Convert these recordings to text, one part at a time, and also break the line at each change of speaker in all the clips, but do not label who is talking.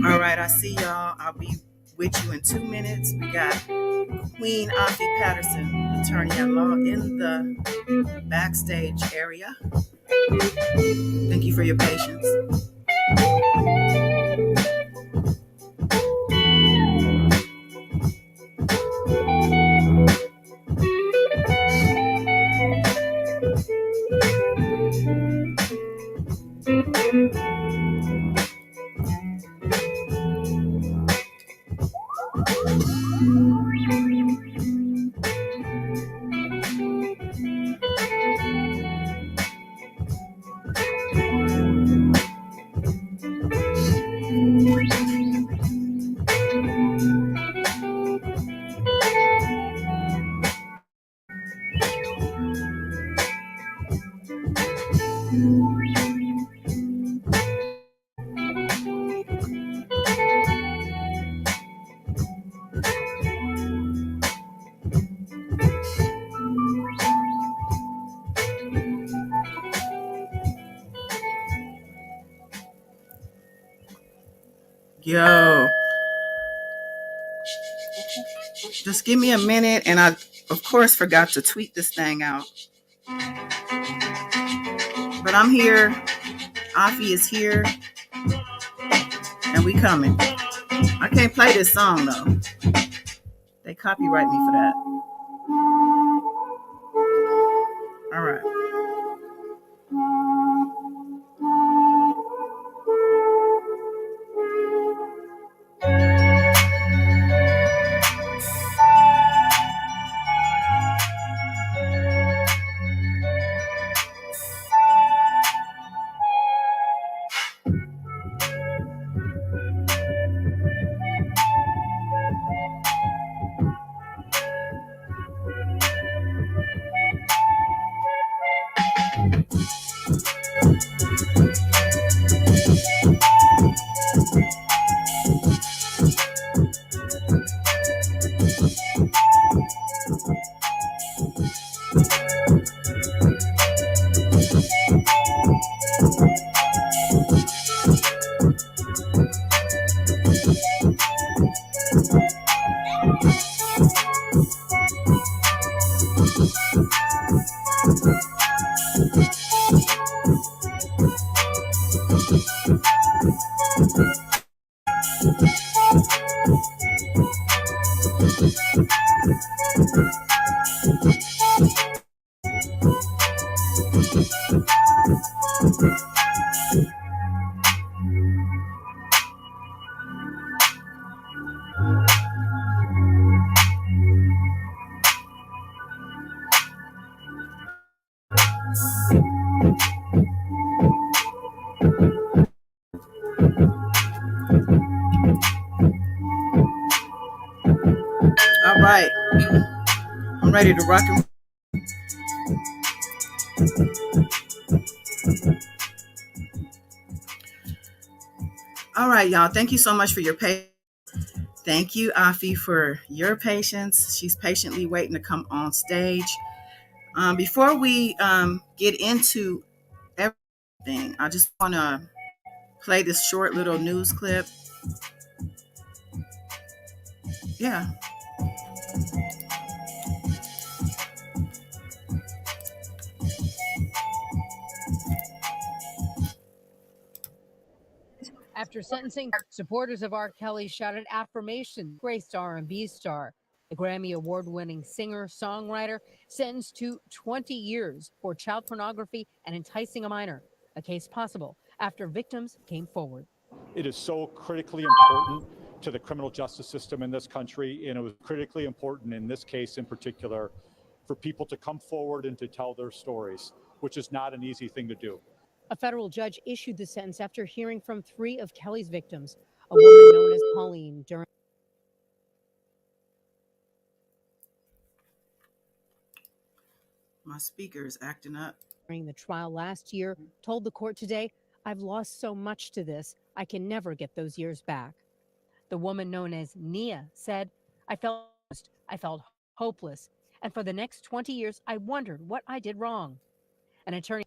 All right, I see y'all. I'll be with you in 2 minutes. We got Queen Afi Patterson, attorney at law, in the backstage area. Thank you for your patience. Yo, just give me a minute, and I, of course, forgot to tweet this thing out. But I'm here. Afi is here, and we coming. I can't play this song, though. They copyright me for that. All right. All right, I'm ready to rock and. All right, y'all. Thank you so much for your patience. Thank you, Afi, for your patience. She's patiently waiting to come on stage. Before we get into everything, I just want to play this short little news clip. Yeah.
After sentencing, supporters of R. Kelly shouted affirmation. Graced R&B star, the Grammy Award-winning singer-songwriter, sentenced to 20 years for child pornography and enticing a minor, a case possible after victims came forward.
It is so critically important to the criminal justice system in this country, and it was critically important in this case in particular for people to come forward and to tell their stories, which is not an easy thing to do.
A federal judge issued the sentence after hearing from 3 of Kelly's victims, a woman known as Pauline during
My speaker is acting up.
the trial last year, told the court today, "I've lost so much to this, I can never get those years back." The woman known as Nia said, I felt hopeless, and for the next 20 years, I wondered what I did wrong." An attorney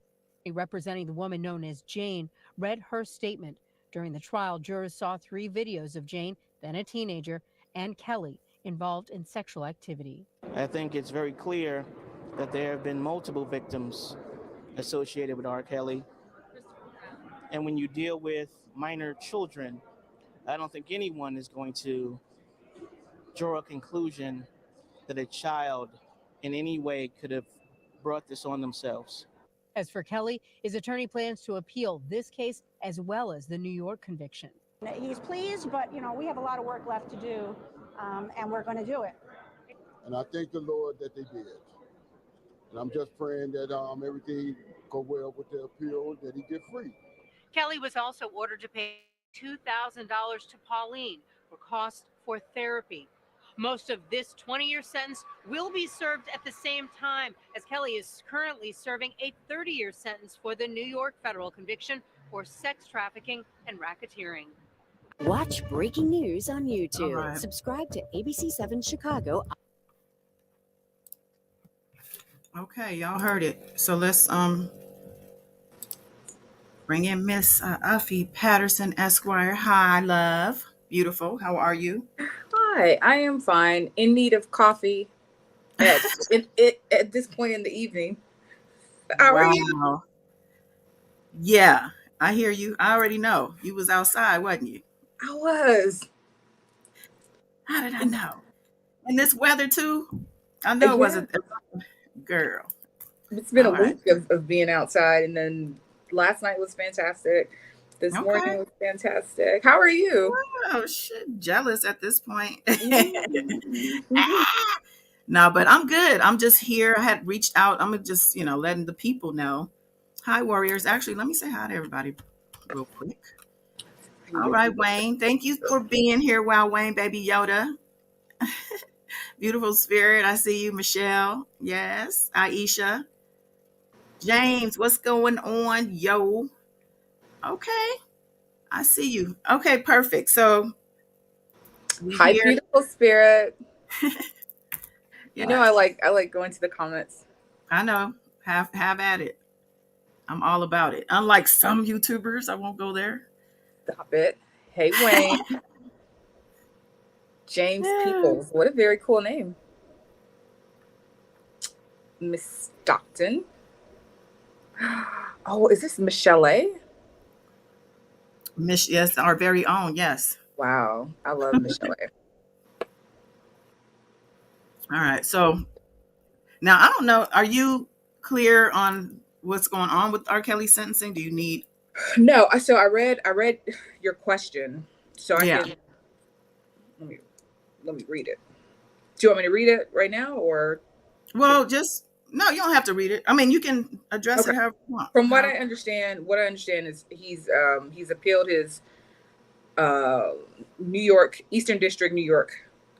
representing the woman known as Jane read her statement. During the trial, jurors saw 3 videos of Jane, then a teenager, and Kelly involved in sexual activity.
I think it's very clear that there have been multiple victims associated with R. Kelly. And when you deal with minor children, I don't think anyone is going to draw a conclusion that a child in any way could have brought this on themselves.
As for Kelly, his attorney plans to appeal this case as well as the New York conviction.
He's pleased, but we have a lot of work left to do, and we're going to do it.
And I thank the Lord that they did. And I'm just praying that everything go well with the appeal, that he get free.
Kelly was also ordered to pay $2,000 to Pauline for costs for therapy. Most of this 20-year sentence will be served at the same time, as Kelly is currently serving a 30-year sentence for the New York federal conviction for sex trafficking and racketeering.
Watch breaking news on YouTube.
Right.
Subscribe to ABC7 Chicago.
Okay, y'all heard it. So let's bring in Miss Afi Patterson, Esquire. Hi, love. Beautiful. How are you?
Hi, I am fine. In need of coffee at this point in the evening. How are you?
Yeah, I hear you. I already know. You was outside, wasn't you?
I was.
How did I know? In this weather too? I know it wasn't girl.
It's been
All
a week of being outside, and then last night was fantastic. This morning was fantastic. How are you?
Oh shit, jealous at this point. No, but I'm good. I'm just here. I had reached out. I'm just, letting the people know. Hi, warriors. Actually, let me say hi to everybody real quick. All right, Wayne. Thank you for being here. Wow, Wayne, baby Yoda. Beautiful spirit. I see you, Michelle. Yes. Aisha. James, what's going on? Yo. Okay. I see you. Okay, perfect. So
hi, beautiful spirit.
Yes.
I like going to the comments.
I know. Have at it. I'm all about it. Unlike some YouTubers, I won't go there.
Stop it. Hey, Wayne. James Peoples. What a very cool name. Miss Stockton. Oh, is this Michelle?
Yes, our very own. Yes.
Wow. I love Michelle.
All right. So Now, I don't know. Are you clear on what's going on with R. Kelly's sentencing? Do you need?
No, so I read your question, so I
Yeah.
can let me let me read it. Do you want me to read it right now, or
Well, just no. You don't have to read it. I mean, you can address
okay?
it however you want.
From what I understand is he's appealed his uh New York Eastern District, New York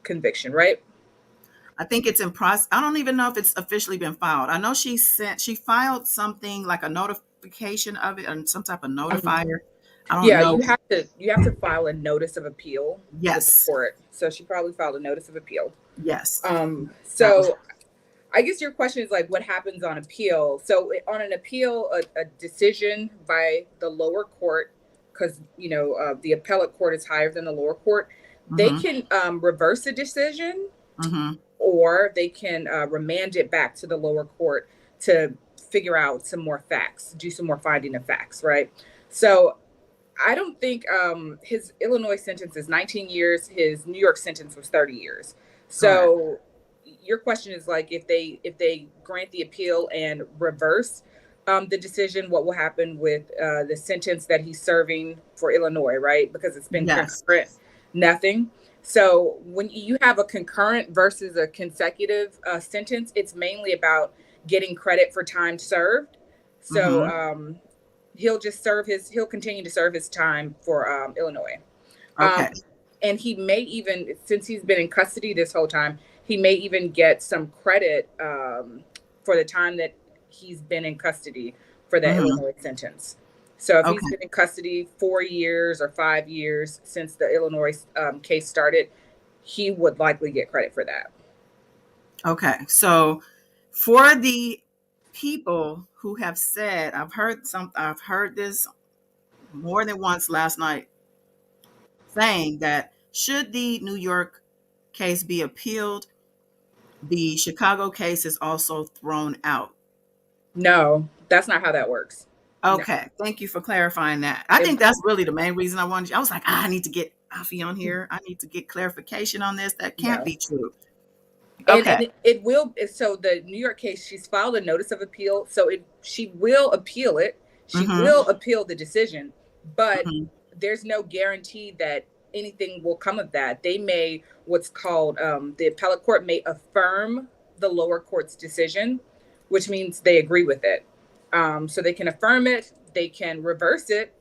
conviction, right?
I think it's in process. I don't even know if it's officially been filed. I know she filed something like a notification of it and some type of notifier. I don't
Yeah,
know.
you have to file a notice of appeal with the
Yes.
court. So she probably filed a notice of appeal.
Yes. That was
So I guess your question is like, what happens on appeal? So on an appeal, a decision by the lower court, because the appellate court is higher than the lower court, they can reverse the decision, or they can remand it back to the lower court to figure out some more facts, do some more finding of facts, right? So I don't think his Illinois sentence is 19 years. His New York sentence was 30 years. So your question is like, if they grant the appeal and reverse the decision, what will happen with the sentence that he's serving for Illinois, right? Because it's been concurrent, nothing. So when you have a concurrent versus a consecutive sentence, it's mainly about getting credit for time served. So he'll continue to serve his time for Illinois.
okay.
And he may even, since he's been in custody this whole time, he may even get some credit for the time that he's been in custody for the Illinois sentence. So if he's been in custody 4 years or 5 years since the Illinois case started, he would likely get credit for that.
Okay. So for the people who have said, I've heard this more than once last night, saying that should the New York case be appealed, the Chicago case is also thrown out.
No, that's not how that works.
Okay. No. Thank you for clarifying that. I think that's really the main reason I wanted you. I was like, I need to get Afi on here. I need to get clarification on this. That can't be true. Okay.
And it will. So the New York case, she's filed a notice of appeal. So she will appeal it. She will appeal the decision, but there's no guarantee that anything will come of that. They may, what's called, the appellate court may affirm the lower court's decision, which means they agree with it. So they can affirm it, they can reverse it,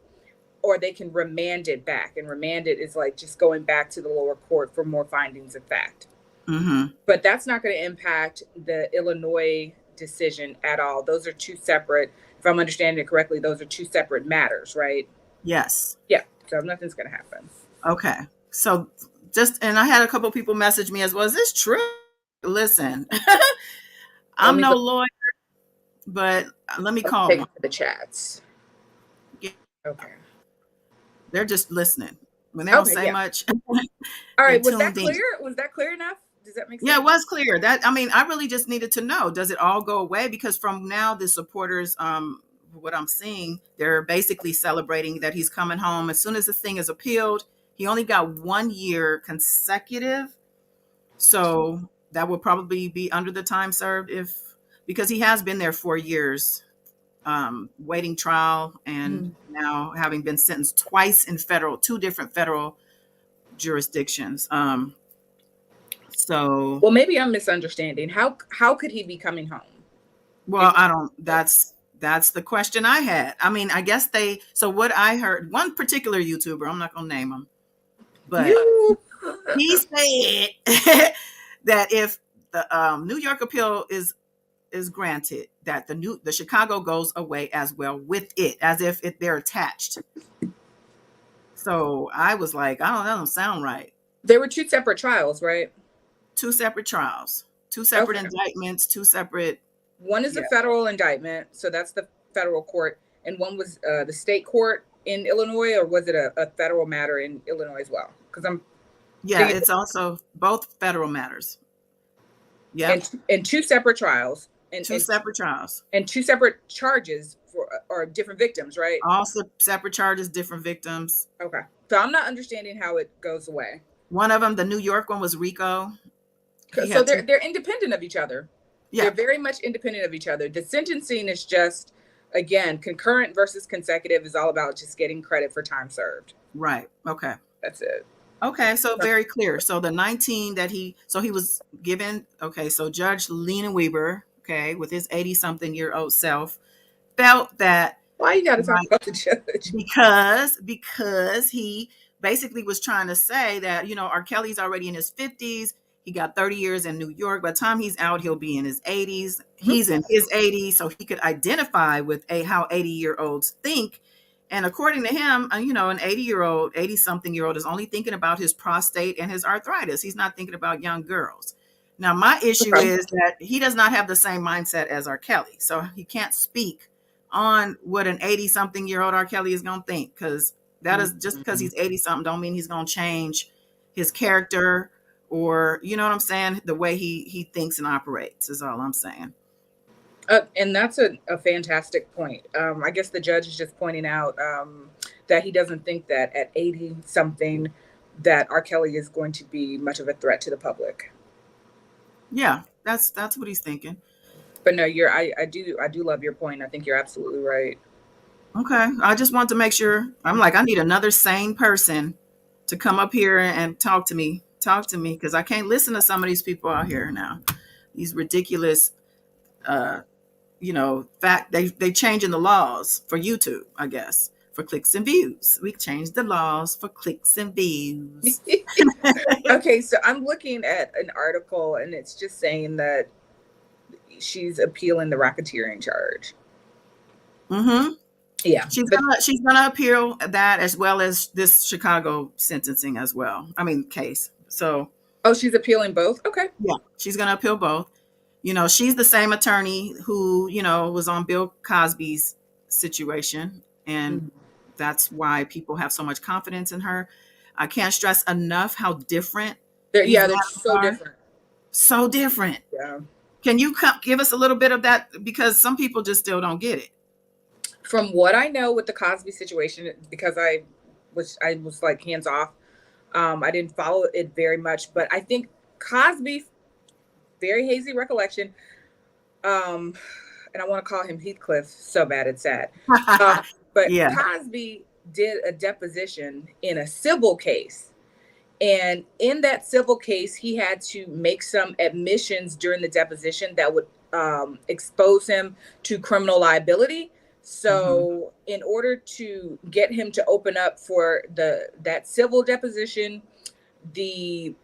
or they can remand it back. And remand it is like just going back to the lower court for more findings of fact. But that's not going to impact the Illinois decision at all. Those are two separate, if I'm understanding it correctly, those are two separate matters, right?
Yes.
Yeah. So nothing's going to happen.
Okay. So and I had a couple people message me as well. Is this true? Listen, I'm no lawyer, but let me call them.
The chats.
Yeah.
Okay.
They're just listening. When they don't say much.
All right. Was that clear? Was that clear enough? Does that make sense?
Yeah, it was clear. I really just needed to know, does it all go away? Because from now, the supporters, what I'm seeing, they're basically celebrating that he's coming home. As soon as this thing is appealed, he only got 1 year consecutive. So that will probably be under the time served because he has been there 4 years, waiting trial, and now having been sentenced twice in two different federal jurisdictions. So,
well, maybe I'm misunderstanding. How could he be coming home?
Well, that's the question I had. I mean, I guess so what I heard, one particular YouTuber, I'm not going to name him, but he said that if the New York appeal is granted, that the Chicago goes away as well with it, as if they're attached. So I was like, that don't sound right.
There were two separate trials, right?
Two separate trials, two separate indictments, two separate.
One is a federal indictment, so that's the federal court, and one was the state court in Illinois, or was it a federal matter in Illinois as well? Because
it's also both federal matters. Yeah,
and two separate trials, and
two separate trials,
and two separate charges or different victims, right?
Also separate charges, different victims.
Okay, so I'm not understanding how it goes away.
One of them, the New York one, was RICO.
So they're independent of each other.
Yeah.
They're very much independent of each other. The sentencing is just, again, concurrent versus consecutive is all about just getting credit for time served.
Right. Okay.
That's it.
Okay, so very clear. So the 19 that he was given, okay, so Judge Lena Weber, okay, with his 80-something-year-old self, felt that
Why you got to talk about the judge?
because he basically was trying to say that, R. Kelly's already in his 50s. He got 30 years in New York. By the time he's out, he'll be in his 80s. He's in his 80s, so he could identify with how 80-year-olds think. And according to him, an 80-year-old, 80-something-year-old is only thinking about his prostate and his arthritis. He's not thinking about young girls. Now, my issue is that he does not have the same mindset as R. Kelly, so he can't speak on what an 80-something-year-old R. Kelly is going to think, because that is just because he's 80-something don't mean he's going to change his character or, you know what I'm saying, the way he thinks and operates is all I'm saying.
And that's a fantastic point. I guess the judge is just pointing out that he doesn't think that at 80-something that R. Kelly is going to be much of a threat to the public.
Yeah, that's what he's thinking.
But no, I do love your point. I think you're absolutely right.
Okay, I just want to make sure. I'm like, I need another sane person to come up here and talk to me, because I can't listen to some of these people out here now. These ridiculous, fact they changing the laws for YouTube, I guess, for clicks and views. We changed the laws for clicks and views.
Okay, so I'm looking at an article and it's just saying that she's appealing the racketeering charge.
Mm-hmm.
Yeah.
She's gonna appeal that, as well as this Chicago sentencing as well. I mean, case. So.
Oh, she's appealing both? Okay.
Yeah, she's gonna appeal both. She's the same attorney who, was on Bill Cosby's situation. And that's why people have so much confidence in her. I can't stress enough how different.
They're so different.
So different.
Yeah.
Can you give us a little bit of that? Because some people just still don't get it.
From what I know with the Cosby situation, because I was like hands off, I didn't follow it very much, but I think Cosby, very hazy recollection, and I want to call him Heathcliff so bad it's sad. But yeah. Cosby did a deposition in a civil case. And in that civil case, he had to make some admissions during the deposition that would expose him to criminal liability. So in order to get him to open up for that civil deposition, the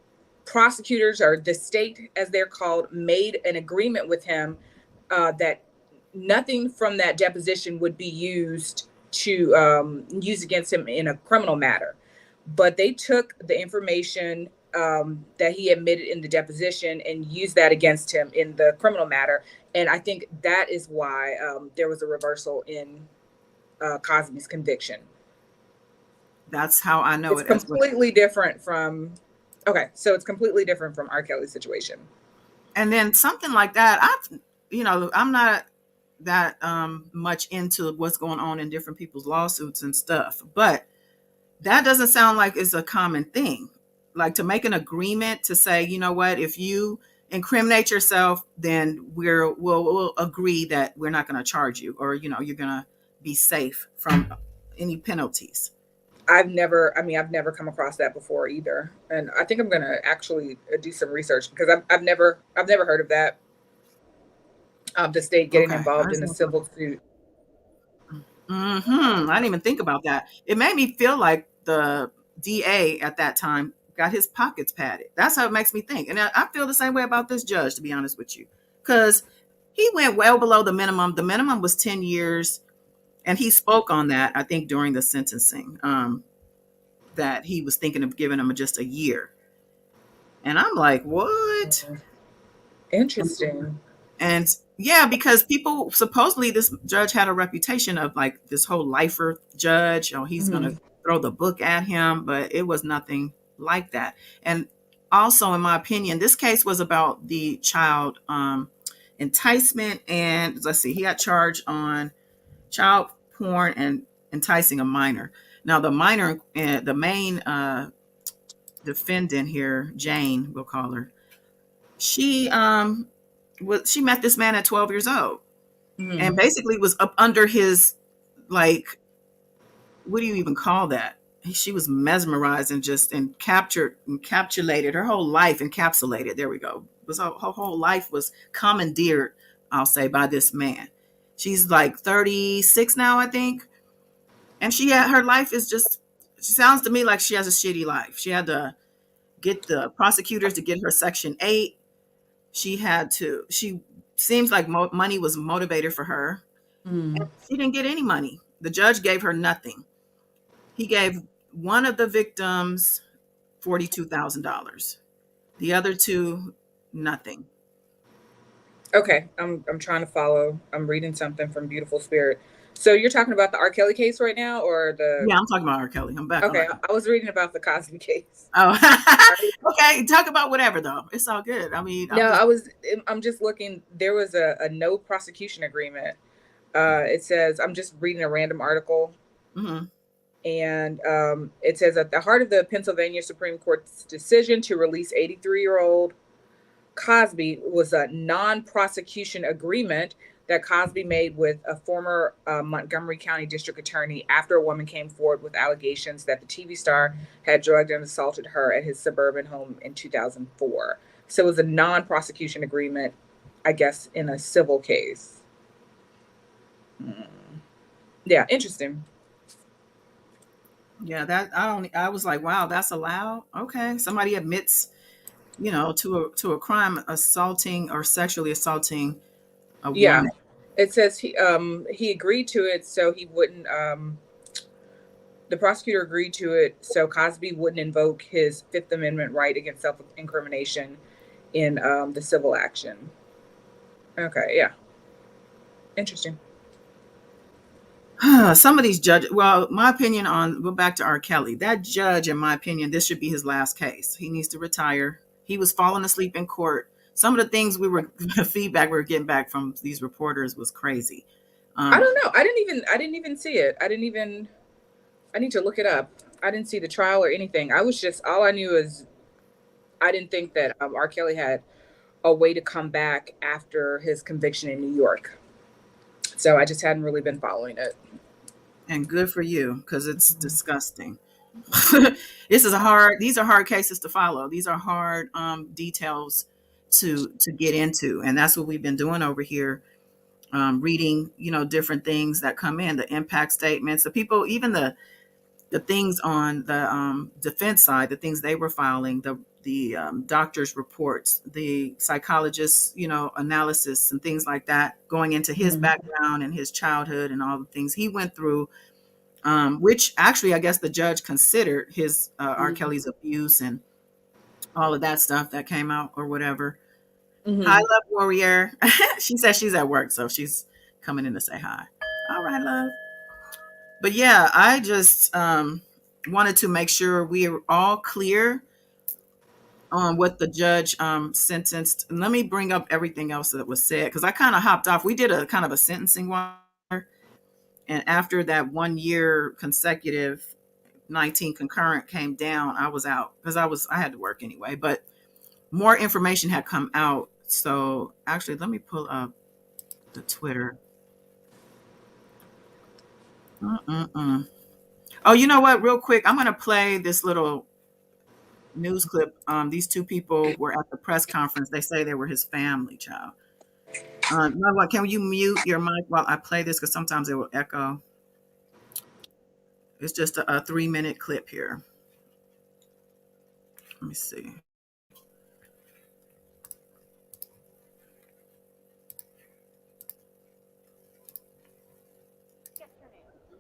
prosecutors, or the state as they're called, made an agreement with him that nothing from that deposition would be used to use against him in a criminal matter. But they took the information that he admitted in the deposition and used that against him in the criminal matter. And I think that is why there was a reversal in Cosby's conviction.
That's how I know
it's completely different from. Okay, so it's completely different from R. Kelly's situation.
And then something like that, I'm not that much into what's going on in different people's lawsuits and stuff, but that doesn't sound like it's a common thing. Like, to make an agreement to say, you know what, if you incriminate yourself, then we'll agree that we're not going to charge you, or you're going to be safe from any penalties.
I've never come across that before either, and I think I'm going to actually do some research, because I've never heard of that. The state getting involved in a civil suit.
I didn't even think about that. It made me feel like the DA at that time got his pockets padded. That's how it makes me think. And I feel the same way about this judge, to be honest with you, because he went well below the minimum. The minimum was 10 years. And he spoke on that, I think, during the sentencing, that he was thinking of giving him just a year. And I'm like, what?
Interesting.
And yeah, because people, supposedly this judge had a reputation of like this whole lifer judge. He's going to throw the book at him, but it was nothing like that. And also, in my opinion, this case was about the child enticement. And let's see, he got charged on child porn and enticing a minor. Now, the minor, the main defendant here, Jane, we'll call her, she she met this man at 12 years old,
Mhm.
and basically was up under his, like, what do you even call that? She was mesmerized and just encapsulated her whole life, encapsulated. There we go. Was her whole life was commandeered, I'll say, by this man. She's like 36 now, I think, and she had her life is just. She sounds to me like she has a shitty life. She had to get the prosecutors to get her Section 8. She seems like money was motivated for her.
Mhm.
She didn't get any money. The judge gave her nothing. He gave one of the victims $42,000. The other two, nothing.
Okay, I'm trying to follow. I'm reading something from Beautiful Spirit. So you're talking about the R. Kelly case right now, or the?
Yeah, I'm talking about R. Kelly. I'm back on
Okay,
R. Kelly.
I was reading about the Cosby case.
Oh,
Right?
okay. Talk about whatever though. It's all good. I mean,
No, I'm just looking. There was a no prosecution agreement. It says I'm just reading a random article,
mm-hmm.
and it says at the heart of the Pennsylvania Supreme Court's decision to release 83-year-old Cosby was a non-prosecution agreement that Cosby made with a former Montgomery County District Attorney after a woman came forward with allegations that the TV star had drugged and assaulted her at his suburban home in 2004. So it was a non-prosecution agreement, I guess, in a civil case. Yeah, interesting.
Yeah, that I was like, wow, that's allowed. Okay, somebody admits, to a crime, assaulting or sexually assaulting a
Yeah,
woman.
it says he agreed to it so he wouldn't the prosecutor agreed to it so Cosby wouldn't invoke his Fifth Amendment right against self-incrimination in the civil action. Okay, yeah, interesting.
Some of these judges, well, my opinion on, go back to R. Kelly. That judge, in my opinion, this should be his last case. He needs to retire. He was falling asleep in court. Some of the things feedback we were getting back from these reporters was crazy.
I don't know. I didn't even see it. I need to look it up. I didn't see the trial or anything. I was just, all I knew is I didn't think that R. Kelly had a way to come back after his conviction in New York. So I just hadn't really been following it.
And good for you, because it's disgusting. These are hard cases to follow. These are hard details to get into, and that's what we've been doing over here, reading different things that come in, the impact statements, the people, even the things on the defense side, the things they were filing, the doctor's reports, the psychologist's analysis and things like that, going into his background and his childhood and all the things he went through, which actually I guess the judge considered his R. Kelly's abuse and all of that stuff that came out or whatever. Hi, Love Warrior. She says she's at work, so she's coming in to say hi. All right, love. But yeah, I just wanted to make sure we are all clear on what the judge sentenced. And let me bring up everything else that was said, because I kind of hopped off. We did a kind of a sentencing one, and after that 1 year consecutive 19 concurrent came down, I was out because I had to work anyway. But more information had come out. So actually, let me pull up the Twitter. Oh, you know what? Real quick, I'm going to play this little news clip. These two people were at the press conference. They say they were his family, child. You know what? Can you mute your mic while I play this? Because sometimes it will echo. It's just a 3-minute clip here. Let me see.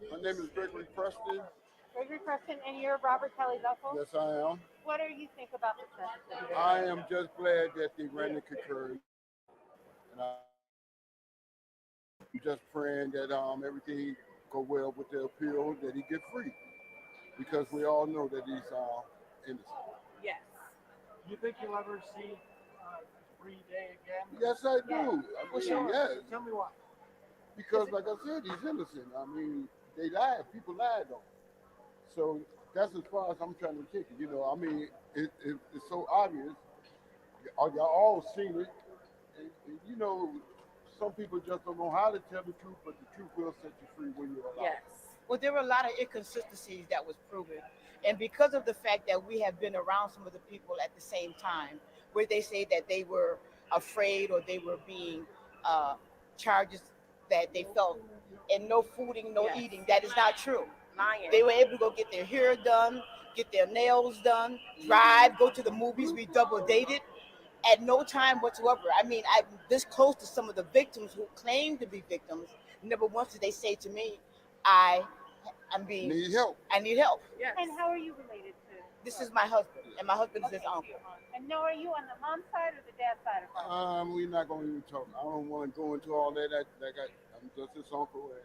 My name is Gregory Preston.
Gregory Preston, and you're Robert Kelly's uncle?
Yes, I am.
What do you think about the sentence?
I am just glad that they ran the concurrent. And I'm just praying that everything go well with the appeal, that he get free. Because we all know that he's innocent.
Yes.
You think you'll ever see free day again?
Yes, I do. Yes.
Tell me why.
Because, like I said, he's innocent. I mean, they lied. People lied on him. So that's as far as I'm trying to take it. I mean, it's so obvious. Y'all all seen it. you know, some people just don't know how to tell the truth, but the truth will set you free when you're alive.
Yes. Well, there were a lot of inconsistencies that was proven. And because of the fact that we have been around some of the people at the same time, where they say that they were afraid or they were being charges that they felt, and no fooding, no eating, that is not true.
Lying.
They were able to go get their hair done, get their nails done, drive, go to the movies. We double dated at no time whatsoever. I mean, I'm this close to some of the victims who claim to be victims. Never once did they say to me, I'm being
Need help.
I need help.
Yes.
And how are you related to?
This is my husband, and my husband is his uncle.
And no, are you on the mom's side or the dad's side of her?
We're not going to even talk. I don't want to go into all that. I'm just his uncle. And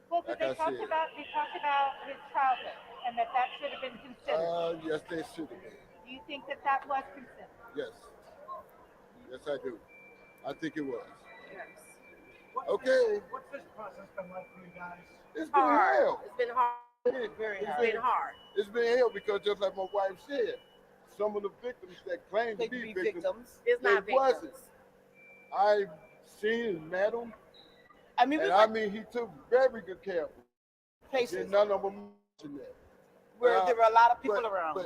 Well, because
like I said,
they talked about his childhood and that should have been considered.
yes, they should have been.
Do you think that was considered?
Yes. Yes, I do. I think it was.
Yes.
Okay.
What's this process been like for you guys?
It's been hell.
It's been hard.
Very
It's been hard.
It's been hell because just like my wife said, some of the victims that claim to be victims,
It's not
they wasn't.
victims.
I've seen and met them,
I mean,
and I mean he took very good care of them.
places
And none of them mentioned that.
where there were a lot of people
But
around.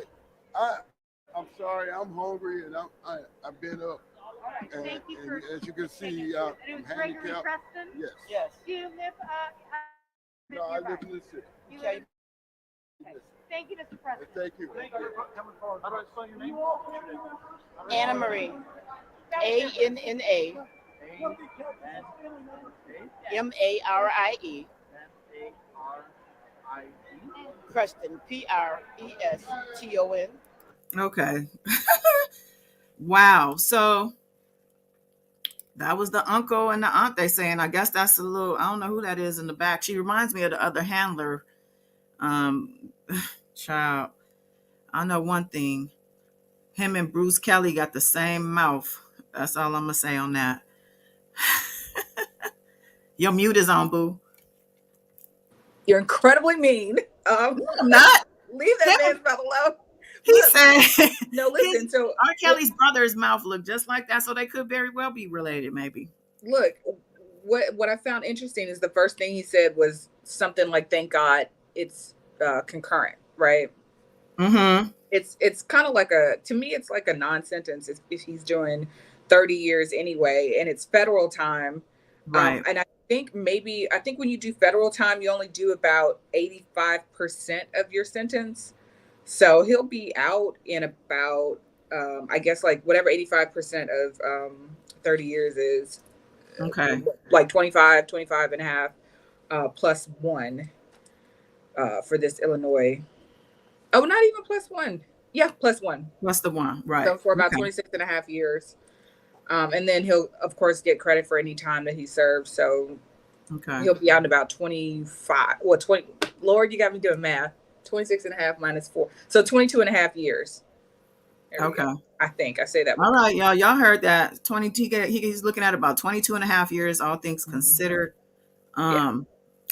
I'm sorry, I'm hungry and I've been up.
All right.
And,
Thank you
and
for.
as you can see,
It was
I'm
Gregory
handicapped.
Preston.
Yes.
Yes.
Do you live
No, I live in the city.
You
Okay.
live. Okay. Thank you, Mr. Preston.
Thank you.
Thank you for coming forward. How do I spell your name?
Anna Marie, ANNA MARIE, Preston, PRESTON.
Okay. Wow. So that was the uncle and the aunt they saying. I guess that's a little, I don't know who that is in the back. She reminds me of the other handler. Child. I know one thing. Him and Bruce Kelly got the same mouth. That's all I'm gonna say on that. Your mute is on, boo.
You're incredibly mean.
I'm not.
Leave that man's mouth alone.
He
Look,
said
no, listen. So
R. Kelly's brother's mouth looked just like that, so they could very well be related, maybe.
look, what I found interesting is the first thing he said was something like, "Thank God it's concurrent," right?
Mm-hmm.
It's kind of like to me, it's like a non-sentence if he's doing 30 years anyway, and it's federal time.
Right.
And I think when you do federal time, you only do about 85% of your sentence. So he'll be out in about, I guess, like whatever 85% of 30 years is.
Okay.
Like 25 and a half plus one for this Illinois. Oh, not even plus one. Yeah, plus one.
What's the one? Right.
So for about
Okay.
26 and a half years. And then he'll, of course, get credit for any time that he served. So
Okay.
he'll be out in about 25. Well, 20. Lord, you got me doing math. 26 and a half minus 4. So 22 and a half years. There we
Okay.
go. I think I say that.
All right, y'all. Y'all heard that. He's looking at about 22 and a half years, all things considered.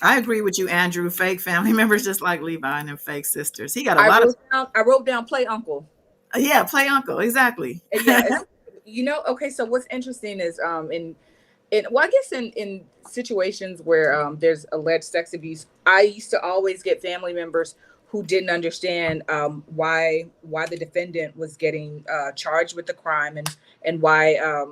I agree with you, Andrew. Fake family members just like Levi and their fake sisters. He got a lot of
I wrote down play uncle.
yeah, play uncle, exactly.
Yeah, okay, so what's interesting is in well, I guess in situations where there's alleged sex abuse, I used to always get family members who didn't understand why the defendant was getting charged with the crime and why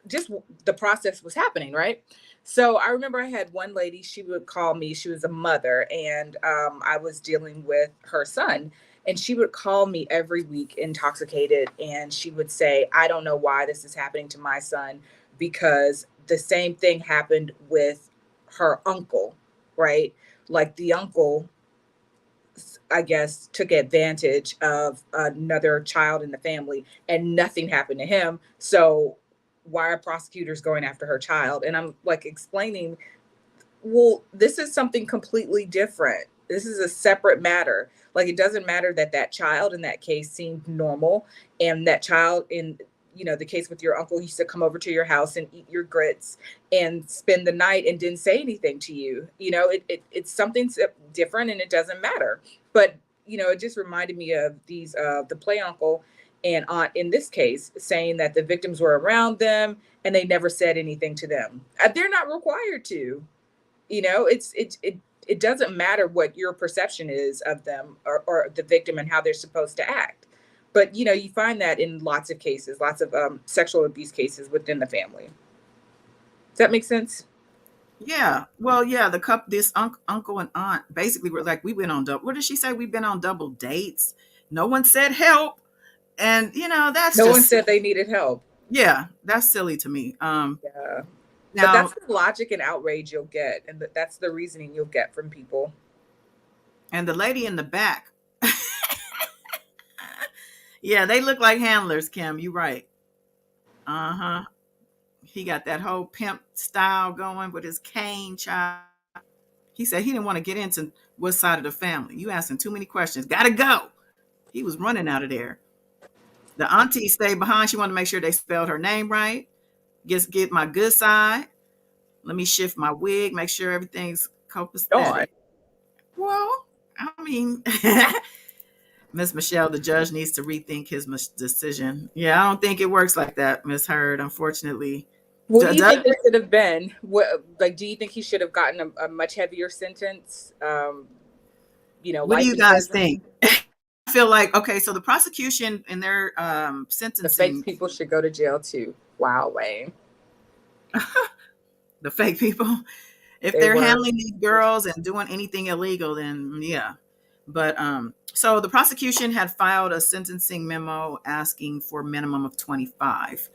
just the process was happening, right? So I remember I had one lady, she would call me, she was a mother, and I was dealing with her son. And she would call me every week intoxicated. And she would say, I don't know why this is happening to my son, because the same thing happened with her uncle, right? Like the uncle, I guess, took advantage of another child in the family and nothing happened to him. So why are prosecutors going after her child? And I'm like explaining, well, this is something completely different. This is a separate matter. Like, it doesn't matter that child in that case seemed normal, and that child in, the case with your uncle used to come over to your house and eat your grits and spend the night and didn't say anything to you. It's something different, and it doesn't matter. But, it just reminded me of the play uncle and aunt in this case, saying that the victims were around them and they never said anything to them. They're not required to. It doesn't matter what your perception is of them, or the victim, and how they're supposed to act. But you find that in lots of cases, lots of sexual abuse cases within the family. Does that make sense?
Yeah. Well, yeah, this uncle and aunt basically were like, we went on double, what did she say? We've been on double dates. No one said help. And that's
No one
just,
said they needed help.
yeah, that's silly to me.
Yeah. But
Now,
that's the logic and outrage you'll get, and that's the reasoning you'll get from people.
and the lady in the back, yeah, they look like handlers, Kim. You right. Uh-huh. He got that whole pimp style going with his cane, child. He said he didn't want to get into what side of the family. You asking too many questions. Gotta go. He was running out of there. The auntie stayed behind. She wanted to make sure they spelled her name right. Get my good side. Let me shift my wig, make sure everything's copacetic. Well, I mean, Miss Michelle, the judge, needs to rethink his decision. Yeah, I don't think it works like that, Miss Heard, unfortunately.
What do you think it should have been? Do you think he should have gotten a much heavier sentence?
What do you guys think? I feel like, okay, so the prosecution in their sentencing,
the fake people should go to jail too. Wow, Wayne.
The fake people, if they're handling these girls and doing anything illegal, then yeah. But so the prosecution had filed a sentencing memo asking for a minimum of 25.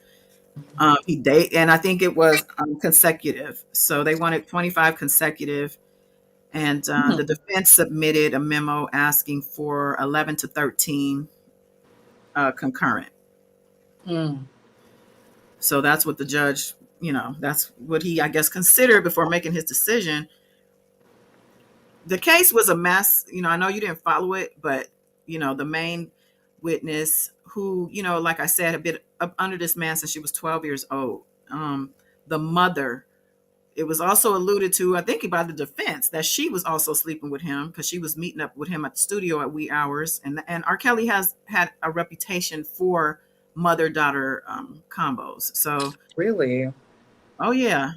And I think it was consecutive. So they wanted 25 consecutive. And the defense submitted a memo asking for 11 to 13 concurrent. So that's what the judge, that's what he, I guess, considered before making his decision. The case was a mess. I know you didn't follow it, but, the main witness who, like I said, had been up under this man since she was 12 years old. The mother, it was also alluded to, I think, by the defense that she was also sleeping with him because she was meeting up with him at the studio at wee hours. And R. Kelly has had a reputation for mother-daughter combos. So
really,
oh yeah.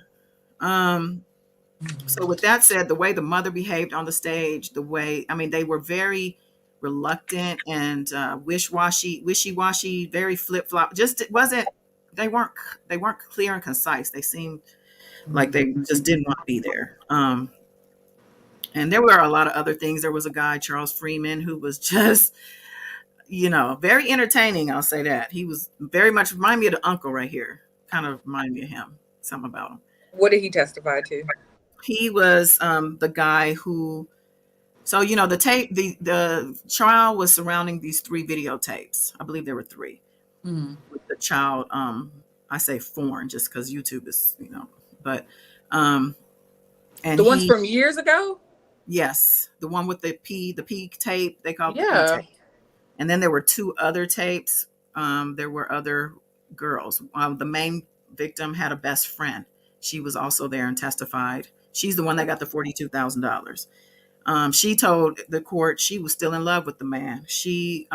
So with that said, the way the mother behaved on the stage, they were very reluctant and wishy-washy, very flip-flop. They weren't clear and concise. They seemed like they just didn't want to be there. And there were a lot of other things. There was a guy, Charles Freeman, who was just, very entertaining. I'll say that. He was very much remind me of the uncle right here. Kind of remind me of him. Something about him.
What did he testify to?
He was the guy who, so, the trial was surrounding these 3 videotapes. I believe there were 3 with the child. I say foreign just because YouTube is, but, and
the ones from years ago?
Yes. The one with the P tape, they called it the P tape. And then there were 2 other tapes. There were other girls. The main victim had a best friend. She was also there and testified. She's the one that got the $42,000. She told the court she was still in love with the man. She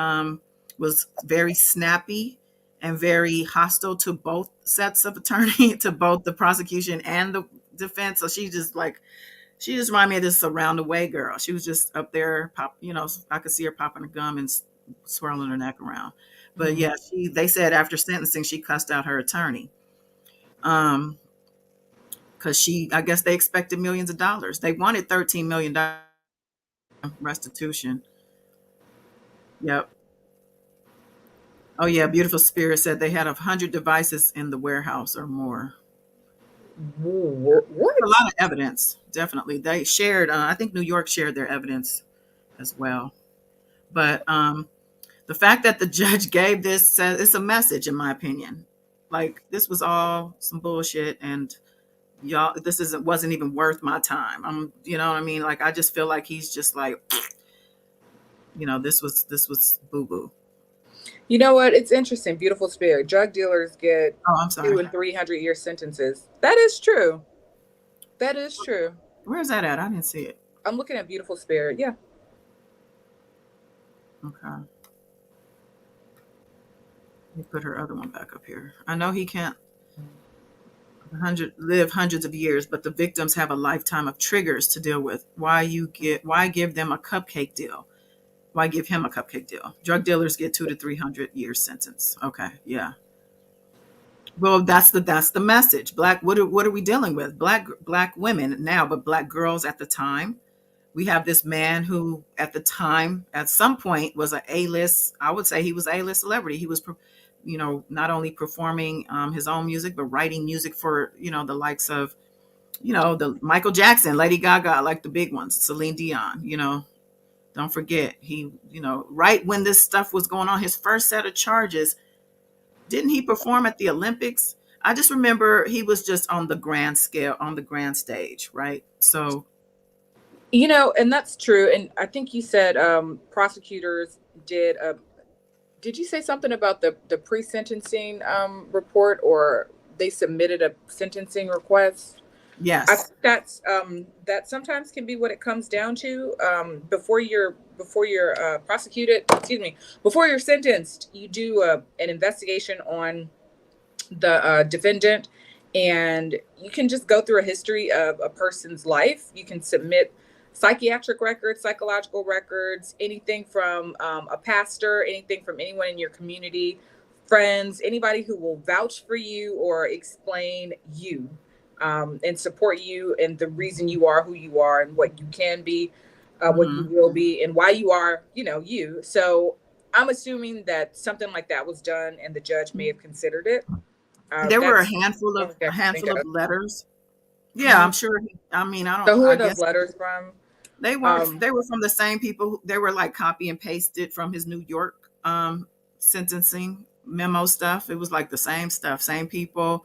was very snappy and very hostile to both sets of attorney, to both the prosecution and the defense. So she just reminded me of this around the way girl. She was just up there, I could see her popping a gum and swirling her neck around. But yeah, they said after sentencing, she cussed out her attorney. Because I guess they expected millions of dollars. They wanted $13 million restitution. Yep. Oh yeah, Beautiful Spirit said they had 100 devices in the warehouse or more.
What?
A lot of evidence, definitely. They shared, I think New York shared their evidence as well. But the fact that the judge gave this, it's a message, in my opinion. Like, this was all some bullshit, and y'all, this wasn't even worth my time. You know what I mean? Like, I just feel like he's just like, this was boo-boo.
You know what? It's interesting. Beautiful Spirit. Drug dealers get 200 and 300 year sentences. That is true. That is true.
Where's that at? I didn't see it.
I'm looking at Beautiful Spirit. Yeah.
Okay. Let me put her other one back up here. I know he can't live hundreds of years, but the victims have a lifetime of triggers to deal with. Why give them a cupcake deal? Why give him a cupcake deal? Drug dealers get 200 to 300 years sentence. Okay, yeah. Well, that's the message. What are we dealing with? Black women now, but black girls at the time. We have this man who, at the time, at some point, was a A-list. I would say he was A-list celebrity. He was, not only performing his own music, but writing music for the likes of the Michael Jackson, Lady Gaga, like the big ones, Celine Dion. Don't forget right when this stuff was going on, his first set of charges. Didn't he perform at the Olympics? I just remember he was just on the grand scale, on the grand stage, right? So,
And that's true. And I think you said prosecutors did you say something about the pre-sentencing report, or they submitted a sentencing request? I
yes.
think that sometimes can be what it comes down to. Before you're prosecuted, before you're sentenced, you do an investigation on the defendant, and you can just go through a history of a person's life. You can submit psychiatric records, psychological records, anything from a pastor, anything from anyone in your community, friends, anybody who will vouch for you or explain you, and support you and the reason you are who you are and what you can be, what you will be, and why you are, you. So I'm assuming that something like that was done, and the judge may have considered it.
There were a
That's
handful of
I can think of.
letters. Yeah, I'm sure. I mean,
So who
I
are those
guess
letters from?
they were from the same people. They were like copy and pasted from his New York sentencing memo stuff. It was like the same stuff, same people,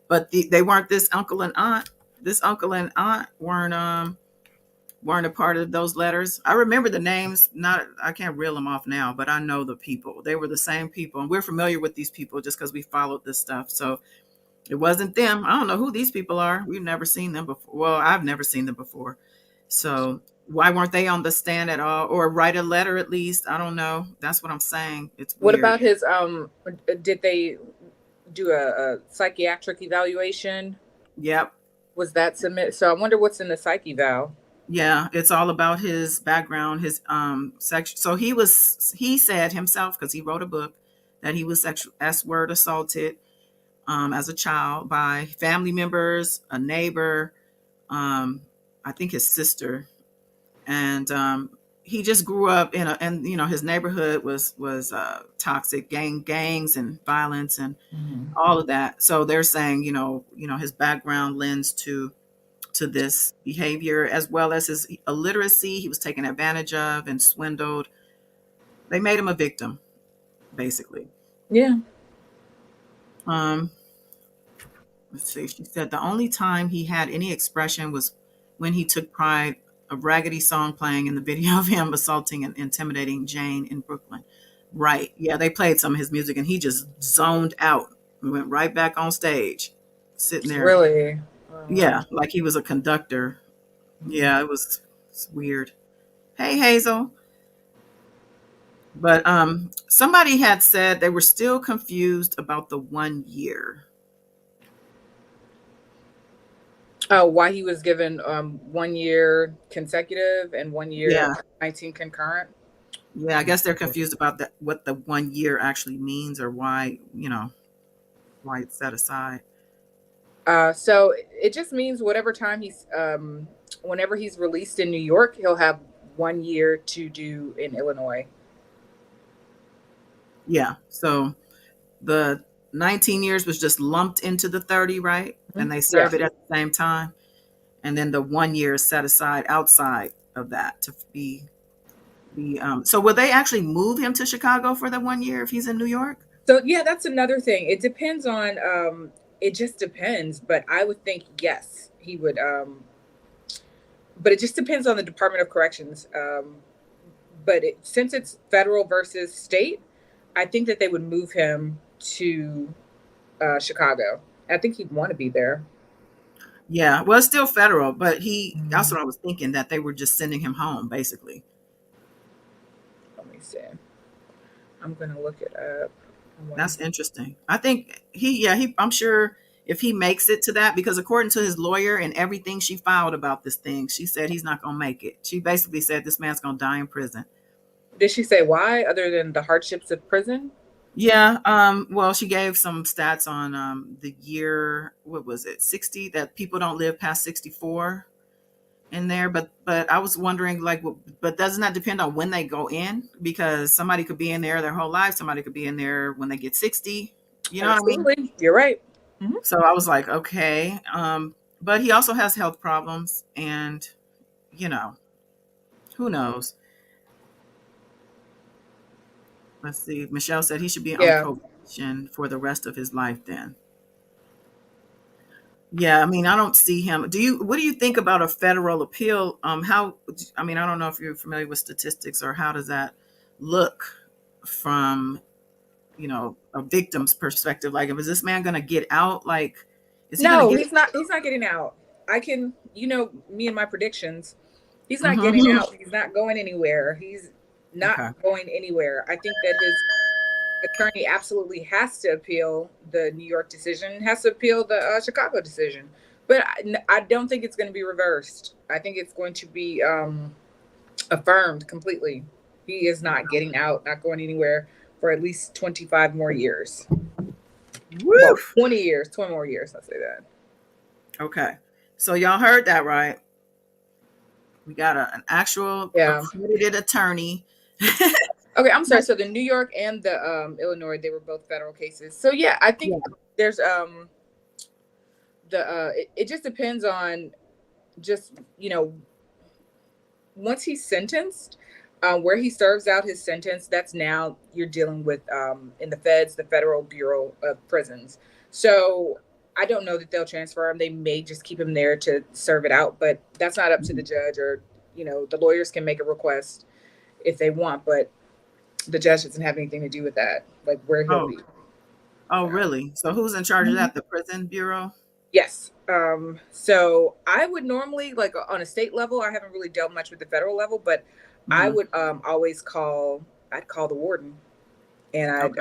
but they weren't this uncle and aunt. This uncle and aunt weren't a part of those letters. I remember the names. Not I can't reel them off now, but I know the people. They were the same people, and we're familiar with these people just because we followed this stuff. So it wasn't them. I don't know who these people are. We've never seen them before. Well, I've never seen them before. So why weren't they on the stand at all, or write a letter at least? I don't know. That's what I'm saying. It's
What
weird.
about his did they do a psychiatric evaluation?
Yep.
Was that submitted? So I wonder what's in the psych eval.
Yeah, it's all about his background, his sex. So he said himself, because he wrote a book, that he was sexual S-word assaulted as a child by family members, a neighbor, I think his sister, and he just grew up and his neighborhood was toxic, gangs and violence and all of that. So they're saying his background lends to this behavior, as well as his illiteracy. He was taken advantage of and swindled. They made him a victim, basically.
Yeah.
Let's see. She said the only time he had any expression was when he took pride, a raggedy song playing in the video of him assaulting and intimidating Jane in Brooklyn. Right. Yeah, they played some of his music and he just zoned out. We went right back on stage, sitting there.
Really?
Yeah, like he was a conductor. Yeah, it's weird. Hey, Hazel. But somebody had said they were still confused about the 1 year.
Oh, why he was given 1 year consecutive and 1 year
Yeah.
19 concurrent?
Yeah, I guess they're confused about that, what the 1 year actually means, or why it's set aside.
So it just means whatever time whenever he's released in New York, he'll have 1 year to do in Illinois.
Yeah. So the 19 years was just lumped into the 30, right? And they serve it at the same time. And then the 1 year is set aside outside of that to be so will they actually move him to Chicago for the 1 year if he's in New York?
So yeah, that's another thing. It depends on it just depends, but I would think yes, he would but it just depends on the Department of Corrections. But since it's federal versus state, I think that they would move him to Chicago. I think he'd want to be there.
Yeah, well, it's still federal, but that's what I was thinking, that they were just sending him home, basically.
Let me see. I'm gonna look it up.
That's interesting. I think I'm sure if he makes it to that, because according to his lawyer and everything she filed about this thing, she said he's not going to make it. She basically said this man's going to die in prison.
Did she say why, other than the hardships of prison?
Yeah. Well, she gave some stats on the year, what was it, 60, that people don't live past 64 in there. But I was wondering, like, but doesn't that depend on when they go in? Because somebody could be in there their whole life, somebody could be in there when they get 60. You know what I mean?
Absolutely. You're right.
So I was like, okay. But he also has health problems, and you know, who knows? Let's see. Michelle said he should be on
Yeah.
probation for the rest of his life then. Yeah, I mean, I don't see him. What do you think about a federal appeal? I mean, I don't know if you're familiar with statistics, or how does that look from, a victim's perspective? Like, is this man going to get out? Like, is he going
No,
to get?
he's not getting out. I can, me and my predictions. He's not getting
Mhm.
out. He's not going anywhere. He's not
Okay.
going anywhere. I think that his attorney absolutely has to appeal the New York decision, has to appeal the Chicago decision. But I don't think it's going to be reversed. I think it's going to be affirmed completely. He is not getting out, not going anywhere for at least 25 more years. Well, 20 years, 20 more years, I'll say that.
Okay. So y'all heard that, right? We got an actual accredited attorney.
Okay, I'm sorry. So the New York and the Illinois, they were both federal cases. So yeah, I think there's it just depends on just once he's sentenced, where he serves out his sentence, that's now you're dealing with in the feds, the Federal Bureau of Prisons. So I don't know that they'll transfer him. They may just keep him there to serve it out, but that's not up to the judge, or the lawyers can make a request if they want, but the judge doesn't have anything to do with that, like where he'll be.
Oh, really? So who's in charge of that? The Prison Bureau?
Yes. So I would normally, like on a state level, I haven't really dealt much with the federal level, but I would always I'd call the warden, and I'd